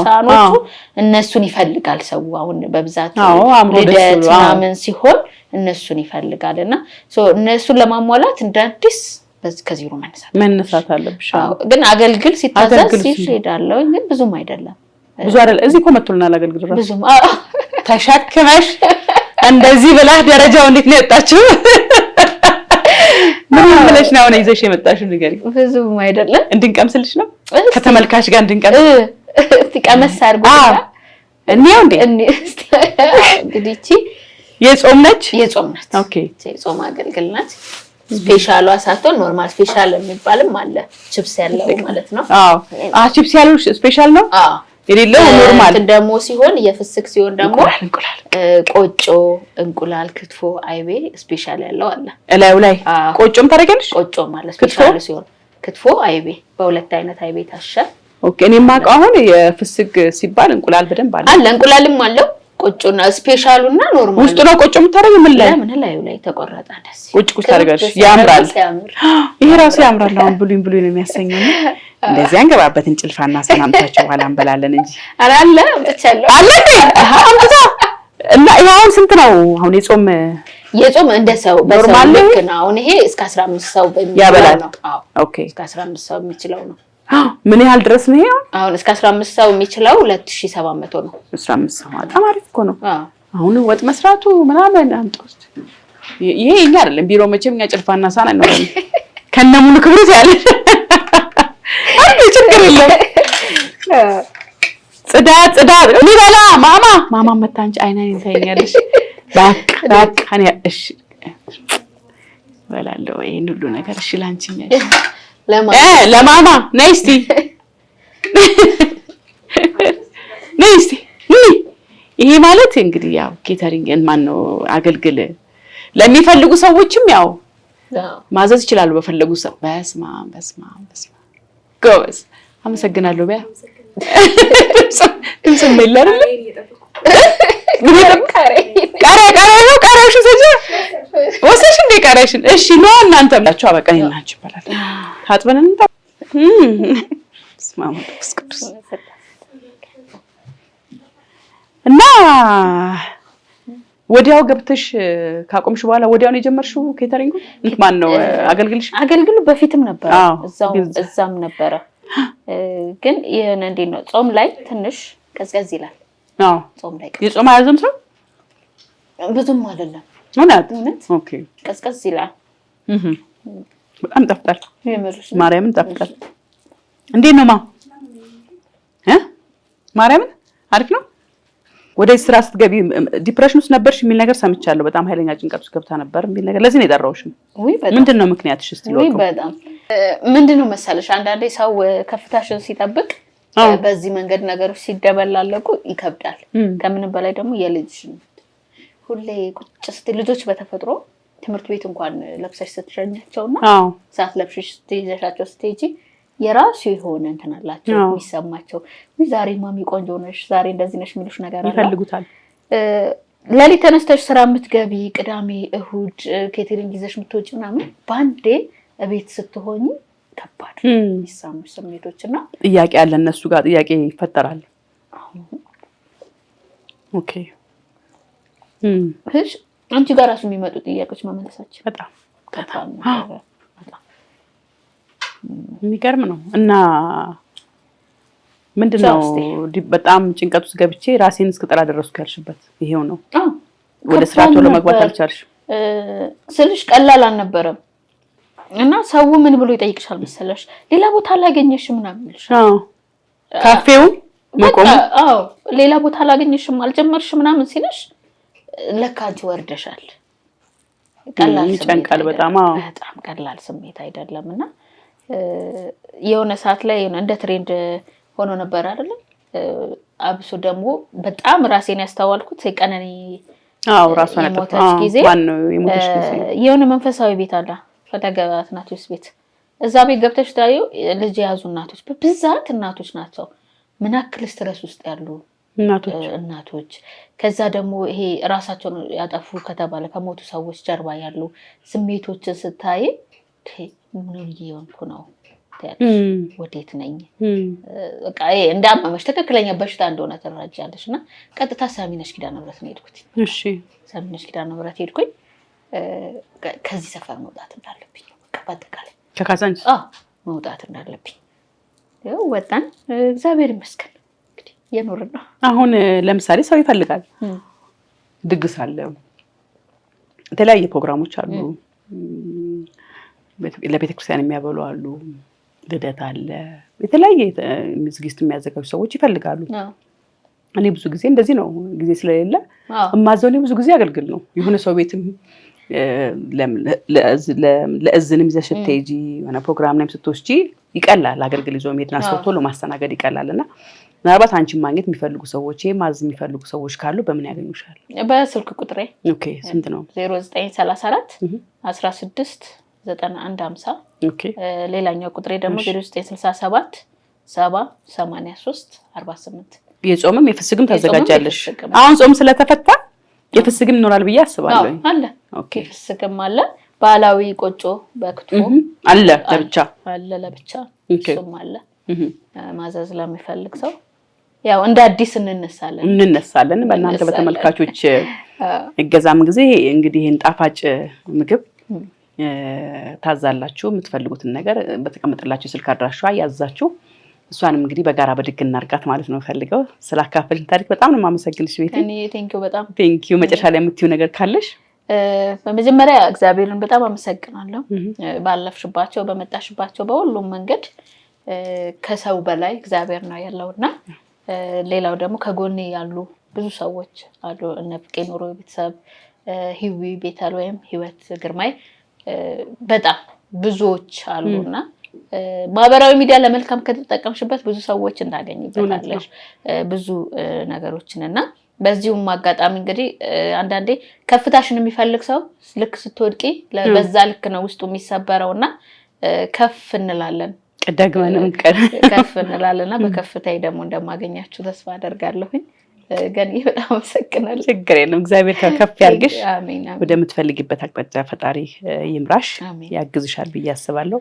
ሳህኖቹ እነሱን ይፈልጋል ሰው አሁን በብዛት ልደት ምናምን ሲሆን እነሱን ይፈልጋልና እነሱን ለማሟላት እንደ አዲስ ከዜሮ መነሳት አለብሽ። ግን አገልግል ሲታዘዝ ይሄዳለው ግን ብዙም አይደለም። ብዙ አይደለም። እዚህ እኮ መጥቶልናል አገልግል ራሱ ብዙም ተሸክመሽ እንደዚህ ብላ ደረጃው እንዴት ነው የወጣችው? ምን ብለሽ ነው አሁን ይዘሽ የመጣሽው? ንገሪኝ። ብዙም አይደለም። እንድንቀምስልሽ ነው ከተመልካች ጋር እንድንቀምስ ትቀመስ አድርጎ እንዴው እንግዲህ እቺ የጾም ነች። ኦኬ የጾም አገልግል ናት። ስፔሻሏ ሳትሆን ኖርማል ስፔሻል የሚባልም አለ። ቺፕስ ያለው ማለት ነው። ቺፕስ ያለው ስፔሻል ነው። የሌለው ኖርማል ደግሞ ሲሆን የፍስክ ሲሆን ደግሞ ቆጮ፣ እንቁላል፣ ክትፎ፣ አይቤ ስፔሻል ያለው አለ። እላዩ ላይ ቆጮም ታደርጊያለሽ? ቆጮ ማለት ስፔሻል ሲሆን ክትፎ፣ አይቤ በሁለት አይነት አይቤ ታሻል። ኦኬ እኔ የማውቀው አሁን የፍስክ ሲባል እንቁላል በደንብ አለ። እንቁላልም አለው ቆጮና ስፔሻሉና ኖርማል ውስጥ ነው። ቆጮ የምታደርጊው ምን ላይ? ምን ላይ ተቆረጠ ደስ ቁጭ ታደርጋለሽ። ያምራል። ይሄ ራሱ ያምራል። አሁን ብሉኝ ነው የሚያሰኘው። እንደዚህ አንገባበትን ጭልፋና ሰላምታቸው በኋላ እንበላለን እንጂ አላለ አምጥቻለሁ አለ አምጥታ እና ይሄውን ስንት ነው አሁን የጾም እንደ ሰው በሰው ልክ ነው። አሁን ይሄ እስከ 15 ሰው ያበላል ነው። ኦኬ እስከ 15 ሰው የሚችለው ነው። ምን ያህል ድረስ ነው ይሄ? አሁን እስከ 15 ሰው የሚችለው 2700 ነው። 15 ሰው በጣም አሪፍ እኮ ነው። አሁን ወጥ መስራቱ ምናምን አንጦስ ይሄ እኛ አይደለም ቢሮ መቼም እኛ ጭልፋና ሳህን ነው ከነሙሉ ክብሩት ያለ አንዴ ችግር የለም። ጽዳት ሊበላ ማማ መታ እንጂ አይናን ታይኛለሽ። ባክ አኔ እሺ በላለው ይሄን ሁሉ ነገር እሺ ላንቺኛ ለማማ ነይ እስቲ ይሄ ማለት እንግዲህ ያው ኬተሪንግን ማን ነው አገልግል ለሚፈልጉ ሰዎችም ያው ማዘዝ ይችላሉ በፈለጉ ሰው። በስማ ጎበዝ አመሰግናለሁ። በያ ድምጽ ምን አይደል? ቃሪያው ሰጀ ወሰሽ እንደ ቀረሽን እሺ ነው እናንተ ብላችሁ አበቃ እናንቺ ይባላል ታጥበን እንጣ ስማማ ቅዱስ እና ወዲያው ገብተሽ ካቆምሽ በኋላ ወዲያው ነው የጀመርሽው ኬተሪንግ ማን ነው አገልግሉ በፊትም ነበር እዛም ነበረ ግን የሆነ እንዴት ነው ጾም ላይ ትንሽ ቀዝቀዝ ይላል ጾም ላይ የጾም አያዝም ሰው ብዙም አይደለም እውነት ኦኬ ቀዝቀዝ ይላል በጣም ጠፍጣል ማርያምን ጠፍጣል እንዴት ነው ማርያምን አሪፍ ነው ወደ ስራ ስትገቢ ዲፕሬሽን ውስጥ ነበርሽ የሚል ነገር ሰምቻለሁ በጣም ኃይለኛ ጭንቀት ውስጥ ገብታ ነበር የሚል ነገር ለዚህ ነው የጠራሁሽ ምንድነው ምክንያትሽ እስቲ ለውጥ በጣም ምንድነው መሰለሽ አንዳንዴ ሰው ከፍታሽን ሲጠብቅ በዚህ መንገድ ነገሮች ሲደበላለቁ ይከብዳል ከምንም በላይ ደግሞ የልጅ ሁሌ ቁጭ ስትይ ልጆች በተፈጥሮ ትምህርት ቤት እንኳን ለብሰሽ ስትሸኛቸውና ሰዓት ለብሰሽ ስትይዘሻቸው ስትሄጂ የራሱ የሆነ እንትን አላቸው የሚሰማቸው ዛሬ ማሚ ቆንጆ ነሽ ዛሬ እንደዚህ ነሽ የሚሉሽ ነገር አለ ይፈልጉታል ለሊት ተነስተሽ ስራ የምትገቢ ቅዳሜ እሁድ ኬተሪንግ ይዘሽ የምትወጪ ምናምን ባንዴ እቤት ስትሆኚ ከባድ የሚሰሙሽ ስሜቶችና ጥያቄ አለ እነሱ ጋር ጥያቄ ይፈጠራል ኦኬ እሺ አንቺ ጋር ራሱ የሚመጡ ጥያቄዎች መመለሳቸው በጣም የሚገርም ነው እና ምንድነው በጣም ጭንቀት ውስጥ ገብቼ ራሴን እስከጠራ ደረስኩ ያልሽበት ይሄው ነው ወደ ስራ ቶሎ መግባት አልቻልሽ ስልሽ ቀላል አልነበረም እና ሰው ምን ብሎ ይጠይቅሻል መሰለሽ ሌላ ቦታ አላገኘሽም ምናምን ይልሻል ካፌው መቆም ሌላ ቦታ አላገኘሽም አልጀመርሽ ምናምን ሲልሽ ለካ አንቺ ወርደሻል ቀላል ይጨንቃል በጣም ቀላል ስሜት አይደለምና የሆነ ሰዓት ላይ እንደ ትሬንድ ሆኖ ነበር አይደል አብሶ ደግሞ በጣም ራሴን ያስተዋልኩት የቀነኒ ራሷን የሞተች ጊዜ የሆነ መንፈሳዊ ቤት አለ ፈለገባት እናቶች ቤት እዛ ቤት ገብተሽ ታዩ ልጅ የያዙ እናቶች በብዛት እናቶች ናቸው ምን ያክል ስትረስ ውስጥ ያሉ እናቶች ከዛ ደግሞ ይሄ ራሳቸውን ያጠፉ ከተባለ ከሞቱ ሰዎች ጀርባ ያሉ ስሜቶችን ስታይ ምን እየሆንኩ ነው ወዴት ነኝ በቃ እንዳመመሽ ትክክለኛ በሽታ እንደሆነ ተረጃለሽና ቀጥታ ሳሚነሽ ኪዳነ ምህረት ነው ሄድኩት እሺ ሳሚነሽ ኪዳነ ምህረት ሄድኩኝ ከዚህ ሰፈር መውጣት እንዳለብኝ በቃ በአጠቃላይ ከካዛንቺስ መውጣት እንዳለብኝ ያው ወጣን እግዚአብሔር ይመስገን እንግዲህ የኖርን ነው አሁን ለምሳሌ ሰው ይፈልጋል ድግስ አለ የተለያየ ፕሮግራሞች አሉ ለቤተክርስቲያን የሚያበሉ አሉ ልደት አለ የተለያየ ዝግጅት የሚያዘጋጁ ሰዎች ይፈልጋሉ እኔ ብዙ ጊዜ እንደዚህ ነው ጊዜ ስለሌለ እማዘው ብዙ ጊዜ አገልግል ነው የሆነ ሰው ቤትም ለእዝንም ይዘሽ ስትሄጂ የሆነ ፕሮግራም ላይም ስትወስጂ ይቀላል አገልግል ይዞ መሄድና ሰው ቶሎ ማስተናገድ ይቀላልና ምናልባት አንቺን ማግኘት የሚፈልጉ ሰዎች ማዝ የሚፈልጉ ሰዎች ካሉ በምን ያገኙሻል በስልክ ቁጥሬ ኦኬ ስንት ነው 0934 16 9150 ኦኬ ሌላኛው ቁጥሬ ደግሞ 0967 70 83 48 የጾምም የፍስግም ታዘጋጃለሽ አሁን ጾም ስለተፈታ የፍስግም ይኖራል ብዬ አስባለሁ አለ ኦኬ ፍስግም አለ ባህላዊ ቆጮ በክትፎ አለ ለብቻ አለ ለብቻ እሱም አለ ማዘዝ ለሚፈልግ ሰው ያው እንደ አዲስ እንነሳለን በእናንተ በተመልካቾች እገዛም ጊዜ እንግዲህ ይሄን ጣፋጭ ምግብ ታዛላችሁ የምትፈልጉትን ነገር በተቀመጠላችሁ ስልክ አድራሻ ያዛችሁ እሷንም እንግዲህ በጋራ በድግ እናርጋት ማለት ነው ፈልገው ስላካፈልኝ ታሪክ በጣም ነው ማመሰግንሽ ቤቴ እኔ ቴንኪው በጣም ቴንኪው መጨረሻ ላይ የምትይው ነገር ካለሽ በመጀመሪያ እግዚአብሔርን በጣም አመሰግናለሁ ባለፍሽባቸው በመጣሽባቸው በሁሉም መንገድ ከሰው በላይ እግዚአብሔር ነው ያለውና ሌላው ደግሞ ከጎኔ ያሉ ብዙ ሰዎች አሉ እነ ፍቄ ኑሮ ቤተሰብ ሂዊ ቤታል ወይም ህይወት ግርማይ በጣም ብዙዎች አሉና ማህበራዊ ሚዲያ ለመልካም ከተጠቀምሽበት ብዙ ሰዎች እንዳገኝበታለሽ ብዙ ነገሮችንና በዚሁም አጋጣሚ እንግዲህ አንዳንዴ ከፍታሽን የሚፈልግ ሰው ልክ ስትወድቂ በዛ ልክ ነው ውስጡ የሚሰበረውና ከፍ እንላለን ደግመንም ከፍ እንላለንና በከፍታዬ ደግሞ እንደማገኛችሁ ተስፋ አደርጋለሁኝ ገኒ በጣም አመሰግናለሁ። ችግር የለም። እግዚአብሔር ከፍ ያርግሽ። ወደምትፈልጊበት አቅጣጫ ፈጣሪ ይምራሽ፣ ያግዝሻል ብዬ አስባለሁ።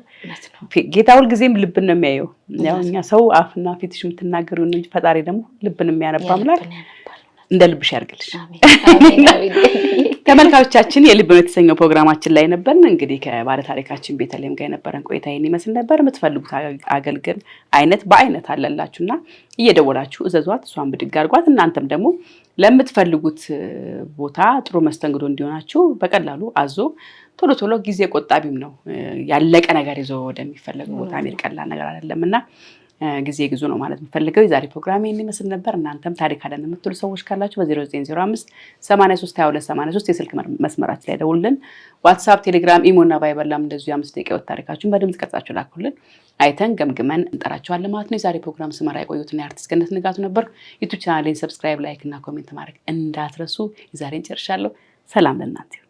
ጌታ ሁልጊዜም ልብን ነው የሚያየው። ያው እኛ ሰው አፍና ፊትሽ የምትናገሪው እንጂ ፈጣሪ ደግሞ ልብን የሚያነባ አምላክ እንደ ልብሽ ያርግልሽ። ተመልካቾቻችን የልብ ነው የተሰኘው ፕሮግራማችን ላይ ነበርን። እንግዲህ ከባለ ታሪካችን ቤተልሔም ጋር የነበረን ቆይታ ይሄን ይመስል ነበር። የምትፈልጉት አገልግል አይነት በአይነት አለላችሁና እየደወላችሁ እዘዟት፣ እሷን ብድግ አድርጓት። እናንተም ደግሞ ለምትፈልጉት ቦታ ጥሩ መስተንግዶ እንዲሆናችሁ በቀላሉ አዞ ቶሎ ቶሎ ጊዜ ቆጣቢም ነው። ያለቀ ነገር ይዞ ወደሚፈልገው ቦታ መሄድ ቀላል ነገር አይደለምና ጊዜ ግዙ ነው ማለት የምፈልገው። የዛሬ ፕሮግራም ይሄን ይመስል ነበር። እናንተም ታሪክ አለን የምትሉ ሰዎች ካላችሁ በ0905 832283 የስልክ መስመራችን ላይ ደውሉልን። ዋትስአፕ፣ ቴሌግራም፣ ኢሞ እና ቫይበር ላም እንደዚሁ 5 ደቂቃ ታሪካችሁን በድምጽ ቀርጻችሁ ላኩልን። አይተን ገምግመን እንጠራችኋለን ማለት ነው። የዛሬ ፕሮግራም ስመራ የቆየሁት አርቲስት ገነት ንጋቱ ነበር። ዩቲዩብ ቻናሌን ሰብስክራይብ፣ ላይክ እና ኮሜንት ማድረግ እንዳትረሱ። የዛሬን ጨርሻለሁ። ሰላም ለእናንተ።